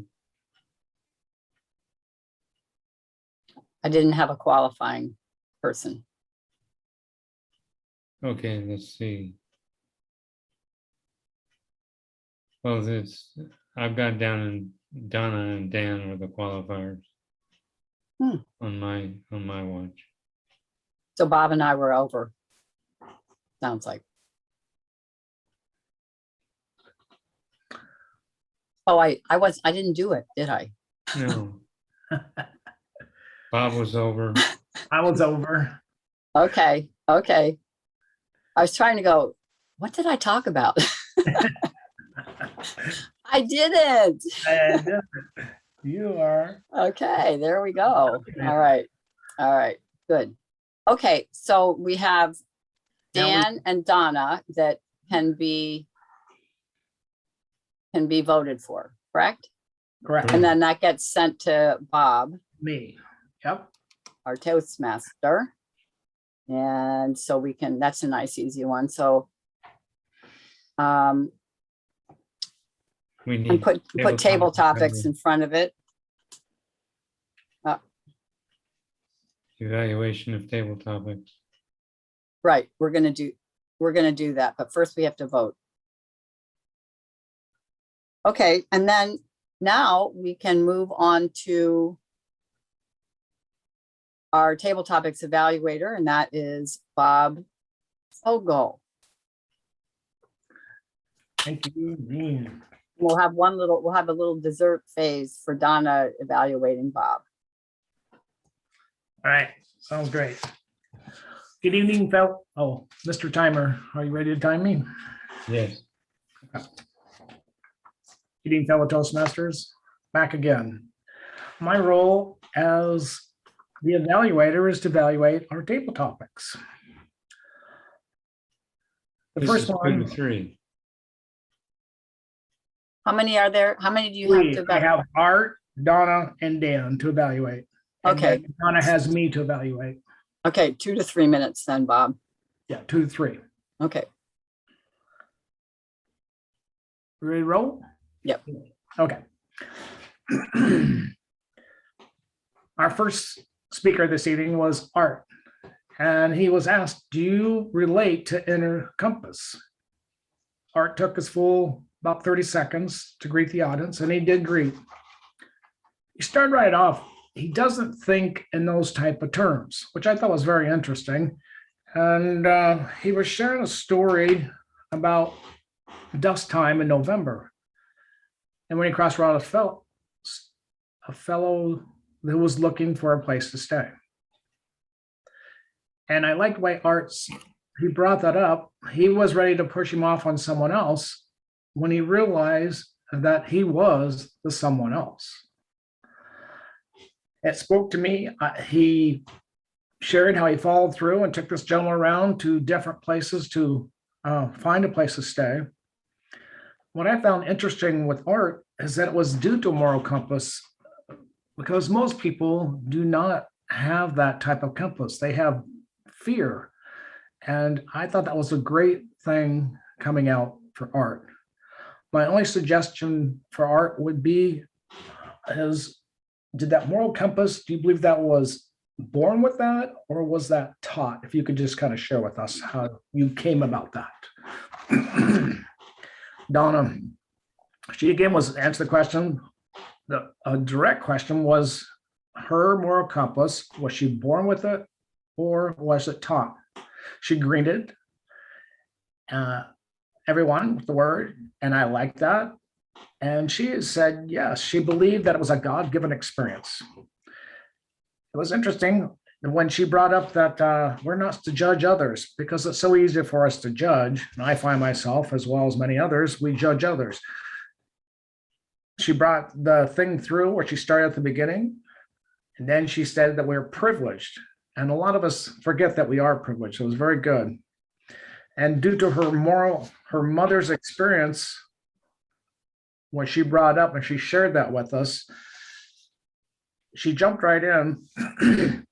[SPEAKER 5] I didn't have a qualifying person.
[SPEAKER 1] Okay, let's see. Well, I've got down in Donna and Dan were the qualifiers on my watch.
[SPEAKER 5] So Bob and I were over. Sounds like. Oh, I didn't do it, did I?
[SPEAKER 1] No. Bob was over.
[SPEAKER 3] I was over.
[SPEAKER 5] Okay. I was trying to go, what did I talk about? I didn't.
[SPEAKER 3] And you are.
[SPEAKER 5] Okay, there we go. All right. Good. Okay, so we have
[SPEAKER 3] Now we-
[SPEAKER 5] Dan and Donna that can be voted for, correct?
[SPEAKER 3] Correct.
[SPEAKER 5] And then that gets sent to Bob,
[SPEAKER 3] Me. Yep.
[SPEAKER 5] our Toastmaster. And so we can, that's a nice, easy one. So
[SPEAKER 1] We
[SPEAKER 5] and
[SPEAKER 1] need
[SPEAKER 5] put table topics in front of it.
[SPEAKER 1] evaluation of table topics.
[SPEAKER 5] Right, we're gonna do that, but first we have to vote. Okay, and then now we can move on to our table topics evaluator, and that is Bob Fogel.
[SPEAKER 3] Thank you, Jean.
[SPEAKER 5] We'll have a little dessert phase for Donna evaluating Bob.
[SPEAKER 3] All right, sounds great. Good evening, Mr. Timer, are you ready to time me?
[SPEAKER 1] Yes.
[SPEAKER 3] Good evening, fellow Toastmasters, back again. My role as the evaluator is to evaluate our table topics. The
[SPEAKER 1] This
[SPEAKER 3] first
[SPEAKER 1] is 2
[SPEAKER 3] one,
[SPEAKER 1] to 3.
[SPEAKER 5] How many are there? How many do you have to
[SPEAKER 3] I
[SPEAKER 5] evaluate?
[SPEAKER 3] have Art, Donna, and Dan to evaluate. And
[SPEAKER 5] Okay.
[SPEAKER 3] then Donna has me to evaluate.
[SPEAKER 5] Okay, 2 to 3 minutes then, Bob.
[SPEAKER 3] Yeah, 2 to 3.
[SPEAKER 5] Okay,
[SPEAKER 3] Ready to roll?
[SPEAKER 5] Yep.
[SPEAKER 3] Okay. Our first speaker this evening was Art, and he was asked, do you relate to inner compass? Art took his full about 30 seconds to greet the audience, and he did greet. He started right off. He doesn't think in those type of terms, which I thought was very interesting. And he was sharing a story about dust time in November. And when he crossed around a fellow who was looking for a place to stay. And I liked the way he brought that up. He was ready to push him off on someone else when he realized that he was the someone else. It spoke to me. He shared how he followed through and took this gentleman around to different places to find a place to stay. What I found interesting with Art is that it was due to a moral compass, because most people do not have that type of compass. They have fear. And I thought that was a great thing coming out for Art. My only suggestion for Art would be did that moral compass, do you believe that was born with that, or was that taught? If you could just kind of share with us how you came about that. Donna, she again was answer the question. A direct question was her moral compass. Was she born with it, or was it taught? She greeted everyone with the word, and I like that. And she said, yes, she believed that it was a God-given experience. It was interesting when she brought up that we're not to judge others, because it's so easy for us to judge. And I find myself, as well as many others, we judge others. She brought the thing through where she started at the beginning, and then she said that we're privileged. And a lot of us forget that we are privileged. It was very good. And due to her mother's experience, what she brought up and she shared that with us, she jumped right in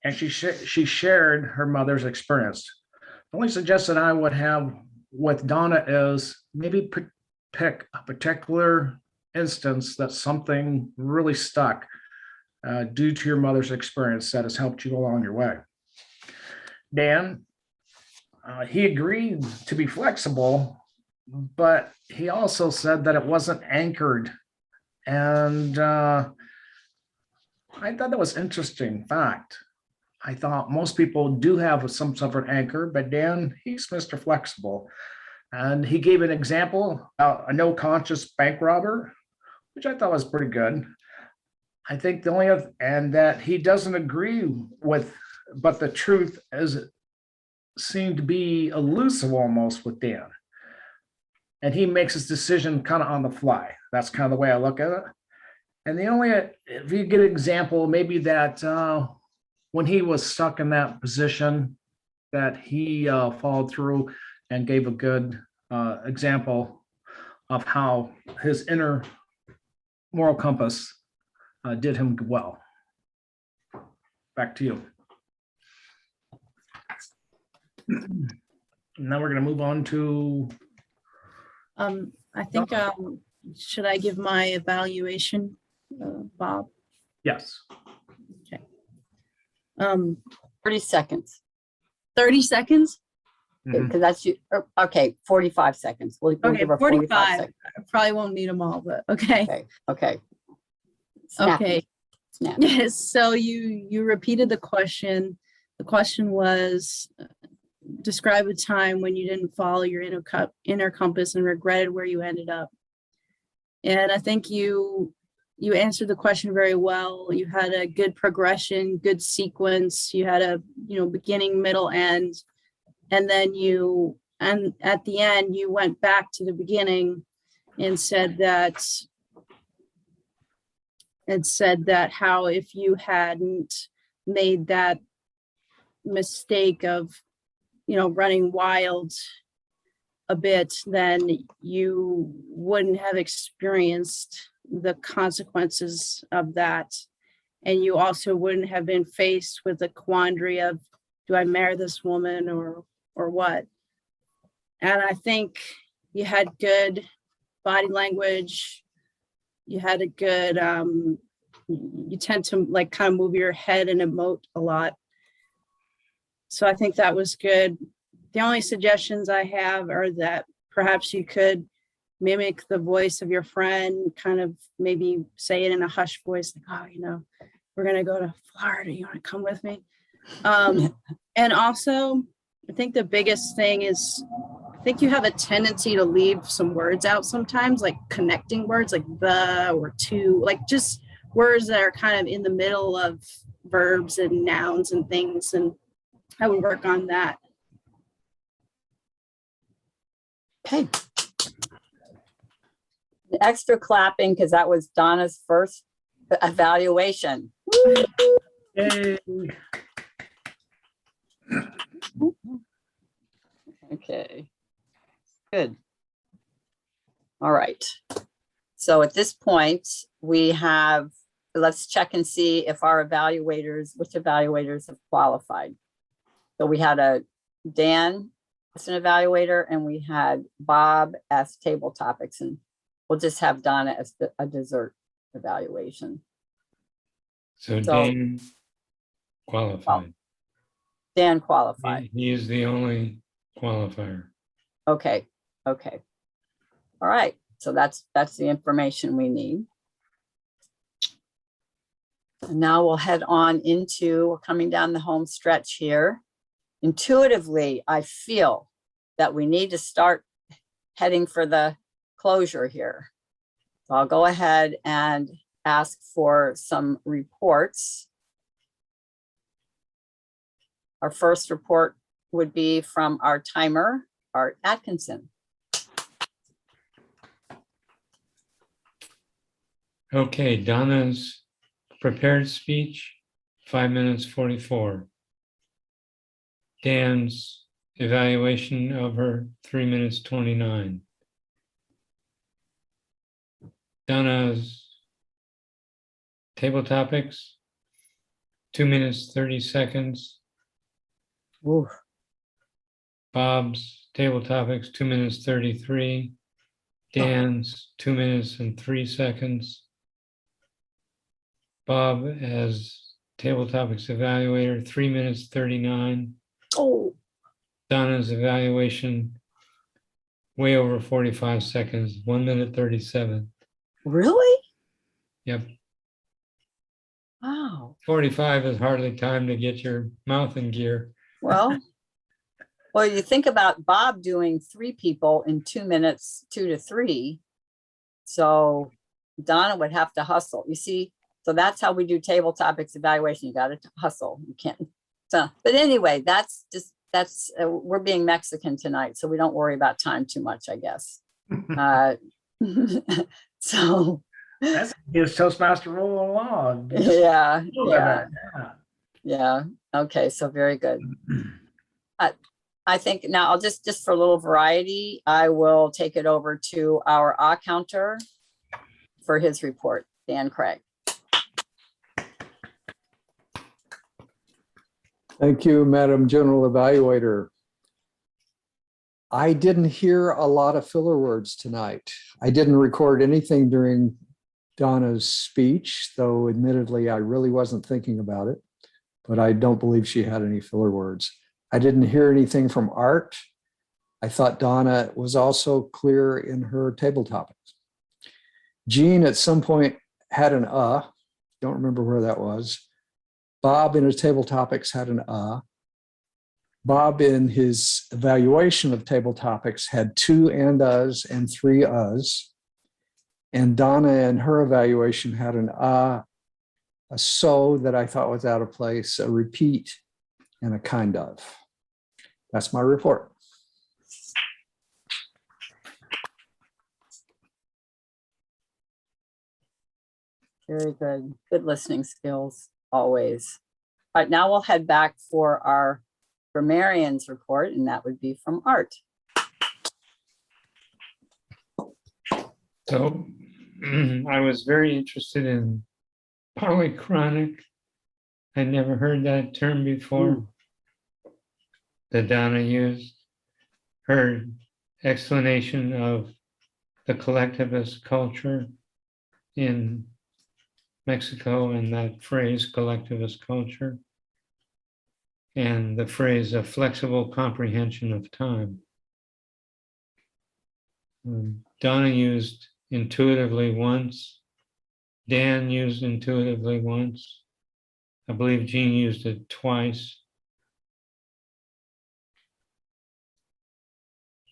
[SPEAKER 3] and she shared her mother's experience. The only suggestion I would have with Donna is maybe pick a particular instance that something really stuck due to your mother's experience that has helped you along your way. Dan, he agreed to be flexible, but he also said that it wasn't anchored. And I thought that was interesting fact. I thought most people do have some sort of anchor, but Dan, he's Mr. Flexible. And he gave an example, a no conscious bank robber, which I thought was pretty good. I think the only other, and that he doesn't agree with, but the truth is seemed to be elusive almost with Dan. And he makes his decision kind of on the fly. That's kind of the way I look at it. And the only, if you get an example, maybe that when he was stuck in that position, that he followed through and gave a good example of how his inner moral compass did him well. Back to you. Now we're going to move on to.
[SPEAKER 4] I think, should I give my evaluation, Bob?
[SPEAKER 3] Yes.
[SPEAKER 5] 30 seconds,
[SPEAKER 4] 30 seconds?
[SPEAKER 3] Mhm.
[SPEAKER 5] because that's you. Okay, 45 seconds. We'll
[SPEAKER 4] Okay,
[SPEAKER 5] give her
[SPEAKER 4] 45.
[SPEAKER 5] seconds.
[SPEAKER 4] I probably won't need them all, but okay.
[SPEAKER 5] Okay. Snappy,
[SPEAKER 4] Okay.
[SPEAKER 5] snappy.
[SPEAKER 4] Yes, so you repeated the question. The question was, describe a time when you didn't follow your inner compass and regretted where you ended up. And I think you answered the question very well. You had a good progression, good sequence. You had a beginning, middle, end, and then and at the end you went back to the beginning and said that how if you hadn't made that mistake of running wild a bit, then you wouldn't have experienced the consequences of that. And you also wouldn't have been faced with the quandary of, do I marry this woman or what? And I think you had good body language. You had a good, you tend to kind of move your head and emote a lot. So I think that was good. The only suggestions I have are that perhaps you could mimic the voice of your friend, kind of maybe say it in a hushed voice, like, oh, we're going to go to Florida. You want to come with me? And also, I think the biggest thing is, I think you have a tendency to leave some words out sometimes, like connecting words, like the or to, like just words that are kind of in the middle of verbs and nouns and things. And I would work on that.
[SPEAKER 5] Okay. Extra clapping because that was Donna's first evaluation.
[SPEAKER 3] Yay.
[SPEAKER 5] Okay, good. All right. So at this point, let's check and see if which evaluators have qualified. So we had a Dan as an evaluator, and we had Bob as table topics, and we'll just have Donna as a dessert evaluation.
[SPEAKER 1] So Dan qualified.
[SPEAKER 5] Dan qualified.
[SPEAKER 1] He is the only qualifier.
[SPEAKER 5] Okay. All right. So that's the information we need. And now we'll head on we're coming down the home stretch here. Intuitively, I feel that we need to start heading for the closure here. So I'll go ahead and ask for some reports. Our first report would be from our timer, Art Atkinson.
[SPEAKER 1] Okay, Donna's prepared speech, 5 minutes 44. Dan's evaluation of her, 3 minutes 29. Donna's table topics, 2 minutes, 30 seconds.
[SPEAKER 2] Ooh,
[SPEAKER 1] Bob's table topics, 2 minutes, 33. Dan's 2 minutes and 3 seconds. Bob as table topics evaluator, 3 minutes, 39.
[SPEAKER 4] Oh,
[SPEAKER 1] Donna's evaluation, way over 45 seconds, 1 minute, 37.
[SPEAKER 5] Really?
[SPEAKER 1] Yep.
[SPEAKER 5] Wow.
[SPEAKER 1] 45 is hardly time to get your mouth in gear.
[SPEAKER 5] Well, you think about Bob doing 3 people in 2 minutes, 2 to 3. So Donna would have to hustle. You see, so that's how we do table topics evaluation. You got to hustle. You can't. So, but anyway, we're being Mexican tonight, so we don't worry about time too much, I guess. So
[SPEAKER 3] That's his Toastmaster rule of law.
[SPEAKER 5] yeah.
[SPEAKER 3] Yeah.
[SPEAKER 5] Yeah. Okay. So very good. I think now I'll just for a little variety, I will take it over to our counter for his report, Dan Craig.
[SPEAKER 2] thank you, Madam General Evaluator. I didn't hear a lot of filler words tonight. I didn't record anything during Donna's speech, though admittedly, I really wasn't thinking about it, but I don't believe she had any filler words. I didn't hear anything from Art. I thought Donna was also clear in her table topics. Jean at some point had an don't remember where that was. Bob in his table topics had an Bob in his evaluation of table topics had 2 and us and 3 us. And Donna in her evaluation had an a so that I thought was out of place, a repeat, and a kind of. That's my report.
[SPEAKER 5] Very good. Good listening skills, always. All right, now we'll head back for our Grammarians report, and that would be from Art.
[SPEAKER 1] So I was very interested in polychronic. I'd never heard that term before that Donna used. Her explanation of the collectivist culture in Mexico and that phrase collectivist culture, and the phrase a flexible comprehension of time. Donna used intuitively once. Dan used intuitively once. I believe Jean used it twice.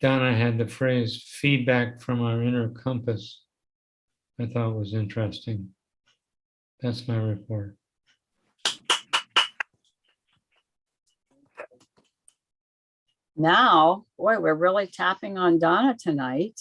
[SPEAKER 1] Donna had the phrase feedback from our inner compass. I thought was interesting. That's my report.
[SPEAKER 5] Now, boy, we're really tapping on Donna tonight.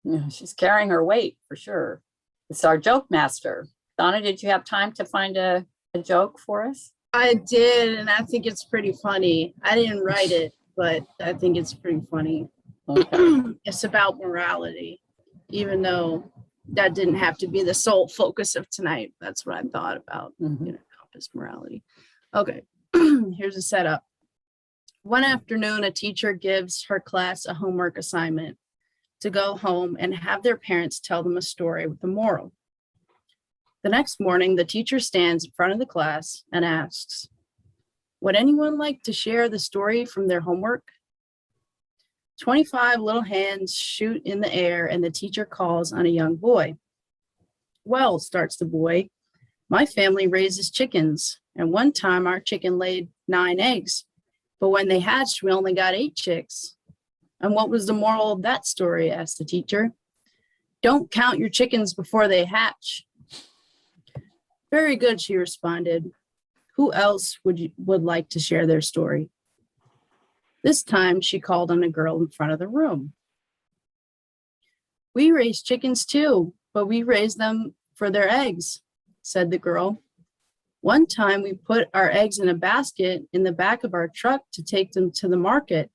[SPEAKER 5] Yeah, she's carrying her weight for sure. It's our joke master. Donna, did you have time to find a joke for us?
[SPEAKER 4] I did, and I think it's pretty funny. I didn't write it, but I think it's pretty funny.
[SPEAKER 5] Okay.
[SPEAKER 4] It's about morality, even though that didn't have to be the sole focus of tonight. That's what I thought about,
[SPEAKER 5] Mhm.
[SPEAKER 4] compass morality. Okay, here's a setup. One afternoon, a teacher gives her class a homework assignment to go home and have their parents tell them a story with a moral. The next morning, the teacher stands in front of the class and asks, "Would anyone like to share the story from their homework?" 25 little hands shoot in the air, and the teacher calls on a young boy. "Well," starts the boy, "my family raises chickens, and one time our chicken laid 9 eggs, but when they hatched, we only got 8 chicks." "And what was the moral of that story?" asked the teacher. "Don't count your chickens before they hatch." "Very good," she responded. "Who else would like to share their story?" This time she called on a girl in front of the room. "We raise chickens too, but we raise them for their eggs," said the girl. "One time we put our eggs in a basket in the back of our truck to take them to the market.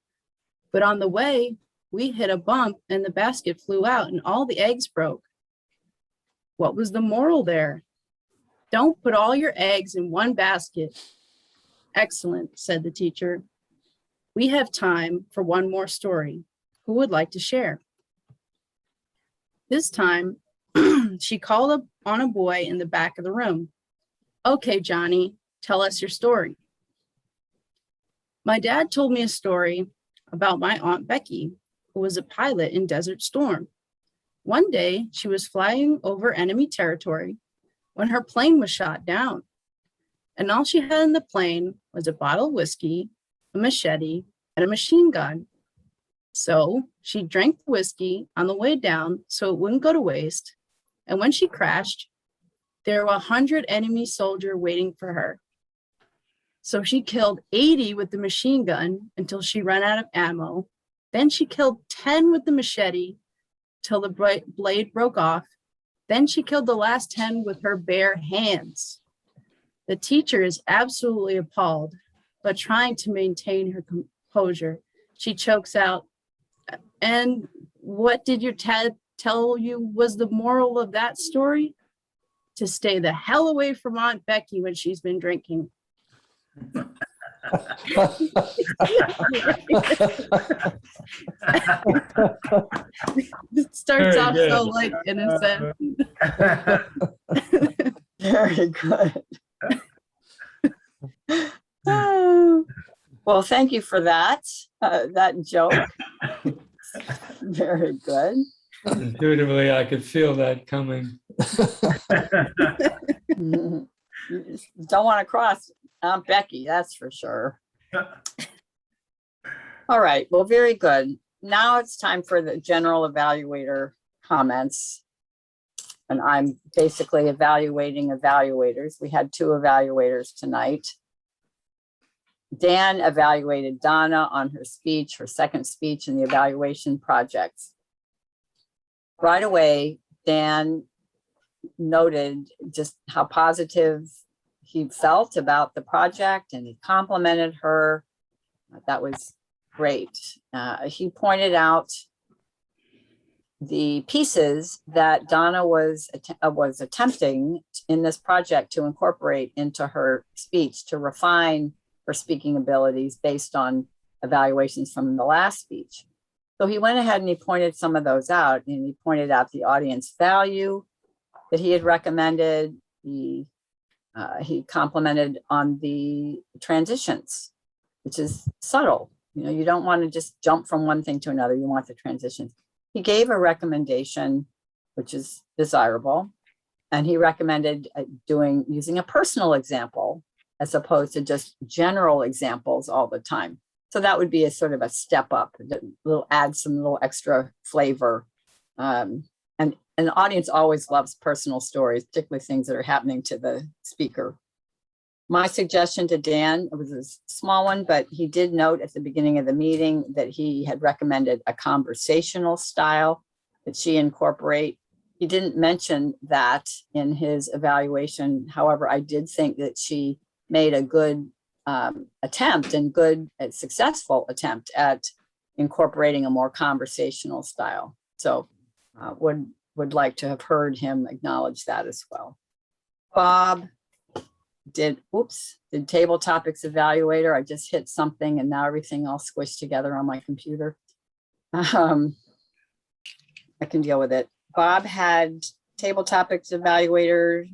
[SPEAKER 4] But on the way, we hit a bump and the basket flew out and all the eggs broke. What was the moral there?" Don't put all your eggs in one basket. Excellent, said the teacher. We have time for one more story. Who would like to share? This time, she called up on a boy in the back of the room. Okay, Johnny, tell us your story. My dad told me a story about my Aunt Becky, who was a pilot in Desert Storm. One day, she was flying over enemy territory when her plane was shot down. And all she had in the plane was a bottle of whiskey, a machete, and a machine gun. So she drank the whiskey on the way down so it wouldn't go to waste. And when she crashed, there were 100 enemy soldiers waiting for her. So she killed 80 with the machine gun until she ran out of ammo. Then she killed 10 with the machete till the blade broke off. Then she killed the last 10 with her bare hands. The teacher is absolutely appalled, but trying to maintain her composure, she chokes out, and what did your dad tell you was the moral of that story? To stay the hell away from Aunt Becky when she's been drinking. It starts
[SPEAKER 1] Very
[SPEAKER 4] off
[SPEAKER 1] good.
[SPEAKER 4] so like innocent.
[SPEAKER 5] Very good. Oh, well, thank you for that, that joke. Very good.
[SPEAKER 1] Intuitively, I could feel that coming.
[SPEAKER 5] You just don't want to cross Aunt Becky, that's for sure. All right, well, very good. Now it's time for the general evaluator comments. And I'm basically evaluating evaluators. We had 2 evaluators tonight. Dan evaluated Donna on her speech, her second speech in the evaluation projects. Right away, Dan noted just how positive he felt about the project and he complimented her. That was great. He pointed out the pieces that Donna was attempting in this project to incorporate into her speech to refine her speaking abilities based on evaluations from the last speech. So he went ahead and he pointed some of those out, and he pointed out the audience value that he had recommended. He complimented on the transitions, which is subtle. You know, you don't want to just jump from one thing to another. You want the transitions. He gave a recommendation, which is desirable, and he recommended using a personal example as opposed to just general examples all the time. So that would be a sort of a step up, add some little extra flavor. And the audience always loves personal stories, particularly things that are happening to the speaker. My suggestion to Dan, it was a small one, but he did note at the beginning of the meeting that he had recommended a conversational style that she incorporate. He didn't mention that in his evaluation. However, I did think that she made a good attempt and successful attempt at incorporating a more conversational style. So would like to have heard him acknowledge that as well. Bob did table topics evaluator. I just hit something and now everything all squished together on my computer. I can deal with it. Bob had table topics evaluator.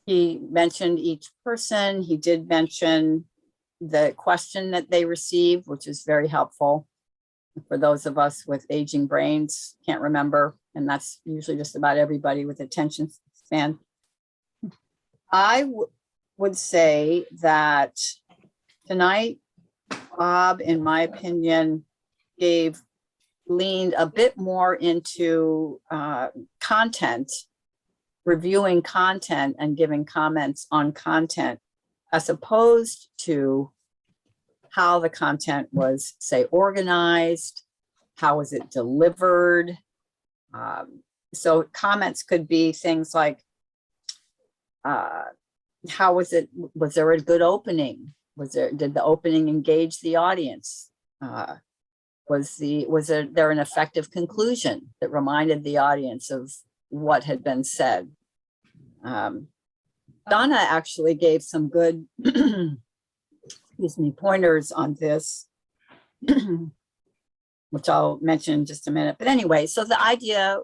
[SPEAKER 5] He mentioned each person. He did mention the question that they received, which is very helpful for those of us with aging brains, can't remember. And that's usually just about everybody with attention span. I would say that tonight, Bob, in my opinion, leaned a bit more into content, reviewing content and giving comments on content, as opposed to how the content was, say, organized, how was it delivered. So comments could be things like, how was it? Was there a good opening? Did the opening engage the audience? Was there an effective conclusion that reminded the audience of what had been said? Donna actually gave some good, excuse me, pointers on this, which I'll mention in just a minute. But anyway, so the idea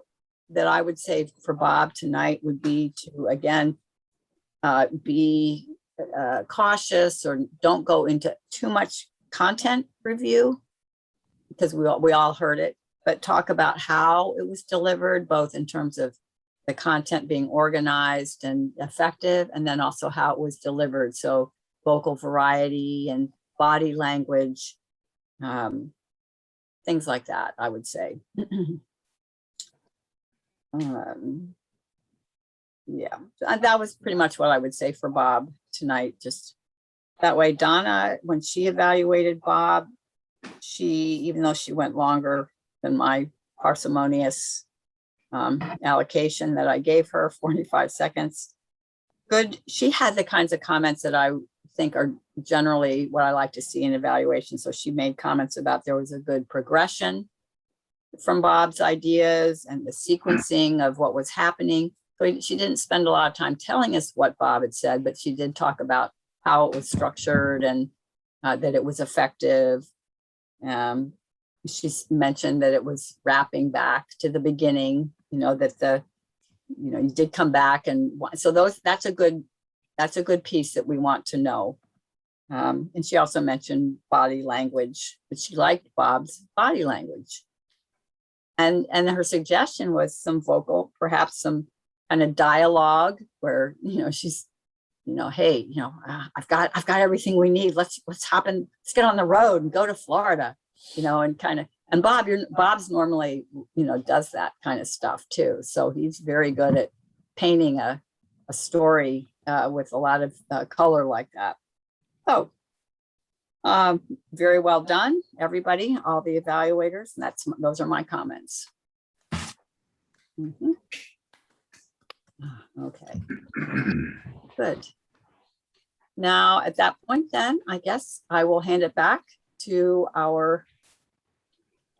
[SPEAKER 5] that I would say for Bob tonight would be to, again, be cautious or don't go into too much content review, because we all heard it, but talk about how it was delivered, both in terms of the content being organized and effective, and then also how it was delivered. So vocal variety and body language, things like that, I would say. Yeah, that was pretty much what I would say for Bob tonight. Just that way, Donna, when she evaluated Bob, even though she went longer than my parsimonious allocation that I gave her, 45 seconds, good. She had the kinds of comments that I think are generally what I like to see in evaluation. So she made comments about there was a good progression from Bob's ideas and the sequencing of what was happening. So she didn't spend a lot of time telling us what Bob had said, but she did talk about how it was structured and that it was effective. She mentioned that it was wrapping back to the beginning, that you did come back. And so that's a good piece that we want to know. And she also mentioned body language, but she liked Bob's body language. And her suggestion was perhaps some kind of dialogue where, she's, hey, I've got everything we need. Let's hop in, let's get on the road and go to Florida, and Bob's normally, does that kind of stuff too. So he's very good at painting a story with a lot of color like that. So very well done, everybody, all the evaluators. And those are my comments. Okay, good. Now, at that point, then, I guess I will hand it back to our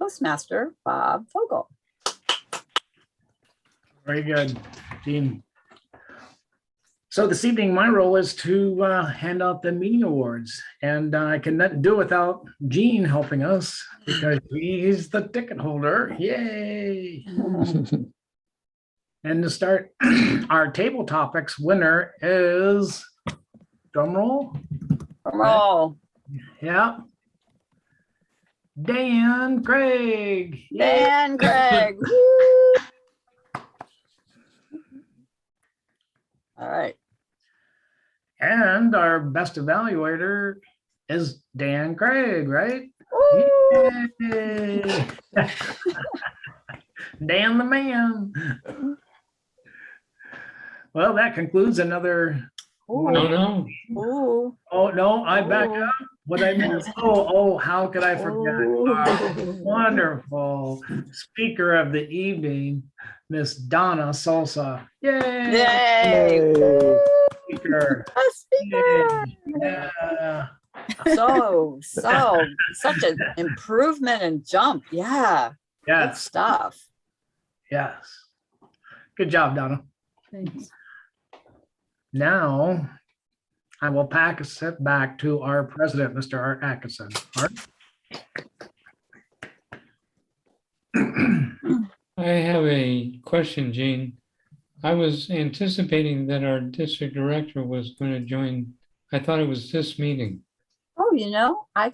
[SPEAKER 5] Toastmaster, Bob Fogel.
[SPEAKER 3] Very good, Jean. So this evening, my role is to hand out the meeting awards, and I cannot do without Jean helping us because he's the ticket holder. Yay! And to start, our table topics winner is, drum roll.
[SPEAKER 5] Drum roll.
[SPEAKER 3] Yeah. Dan Craig.
[SPEAKER 5] Dan Craig. All right.
[SPEAKER 3] And our best evaluator is Dan Craig, right? Yay. Dan the man. Well, that concludes another.
[SPEAKER 1] No.
[SPEAKER 5] Ooh.
[SPEAKER 3] Oh, no, I back up. What I meant is, how could I forget our wonderful speaker of the evening, Miss Donna Salsa. Yay!
[SPEAKER 5] Yay!
[SPEAKER 3] Speaker.
[SPEAKER 5] A speaker.
[SPEAKER 3] Yeah.
[SPEAKER 5] Such an improvement and jump. Yeah. Good
[SPEAKER 3] Yes.
[SPEAKER 5] stuff.
[SPEAKER 3] Yes. Good job, Donna.
[SPEAKER 4] Thanks.
[SPEAKER 3] Now, I will pass it back to our president, Mr. Art Atkinson. Art?
[SPEAKER 1] I have a question, Jean. I was anticipating that our district director was going to join. I thought it was this meeting.
[SPEAKER 5] Oh, I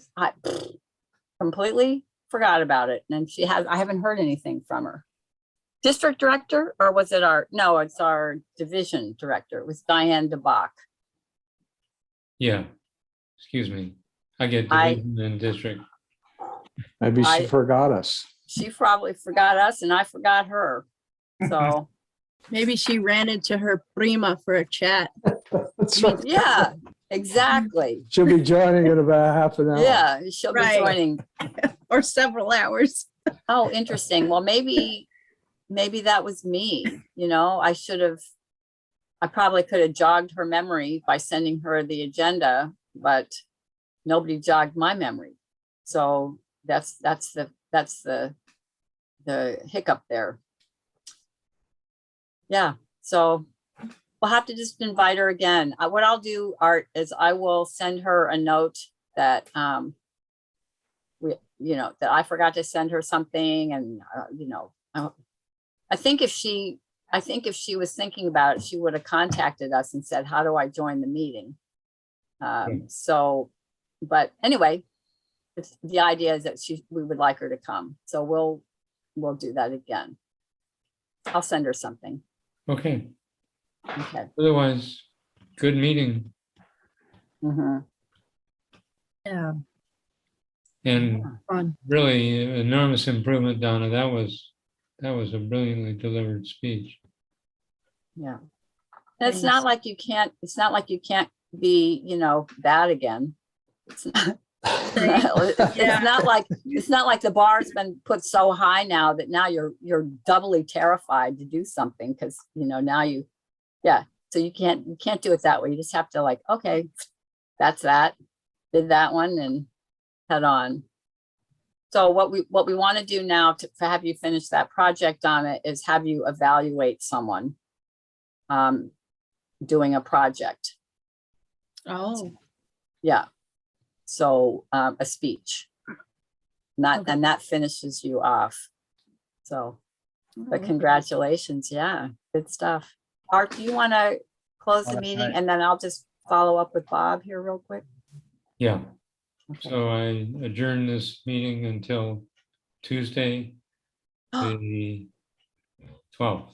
[SPEAKER 5] completely forgot about it. And I haven't heard anything from her. District director, or was it it's our division director. It was Diane DeBach.
[SPEAKER 1] Yeah, excuse me. I get division and district.
[SPEAKER 2] Maybe she forgot us.
[SPEAKER 5] She probably forgot us and I forgot her. So
[SPEAKER 4] Maybe she ran into her prima for a chat.
[SPEAKER 2] That's right.
[SPEAKER 5] yeah, exactly.
[SPEAKER 2] She'll be joining in about half an hour.
[SPEAKER 5] Yeah, she'll be
[SPEAKER 4] Right.
[SPEAKER 5] joining.
[SPEAKER 4] Or several hours.
[SPEAKER 5] Oh, interesting. Well, maybe that was me. I probably could have jogged her memory by sending her the agenda, but nobody jogged my memory. So that's the hiccup there. Yeah. So we'll have to just invite her again. What I'll do, Art, is I will send her a note that, that I forgot to send her something and, I think if she was thinking about it, she would have contacted us and said, how do I join the meeting? But anyway, the idea is that we would like her to come. So we'll do that again. I'll send her something.
[SPEAKER 1] Okay,
[SPEAKER 5] Okay.
[SPEAKER 1] otherwise, good meeting.
[SPEAKER 5] Mhm.
[SPEAKER 4] Yeah,
[SPEAKER 1] And
[SPEAKER 4] fun.
[SPEAKER 1] really enormous improvement, Donna. That was a brilliantly delivered speech.
[SPEAKER 5] Yeah. And it's not like you can't be, bad again. It's not, it's not like the bar's been put so high now that now you're doubly terrified to do something because, now so you can't do it that way. You just have to okay, that's that, did that one and head on. So what we want to do now to have you finish that project on it is have you evaluate someone doing a project.
[SPEAKER 4] Oh,
[SPEAKER 5] Yeah. So a speech.
[SPEAKER 4] Okay.
[SPEAKER 5] And that finishes you off. So, but
[SPEAKER 4] oh,
[SPEAKER 5] congratulations. Yeah, good stuff. Art, do you want to close the meeting and then I'll just follow up with Bob here real quick?
[SPEAKER 1] Yeah,
[SPEAKER 5] Okay.
[SPEAKER 1] so I adjourn this meeting until Tuesday, the 12th.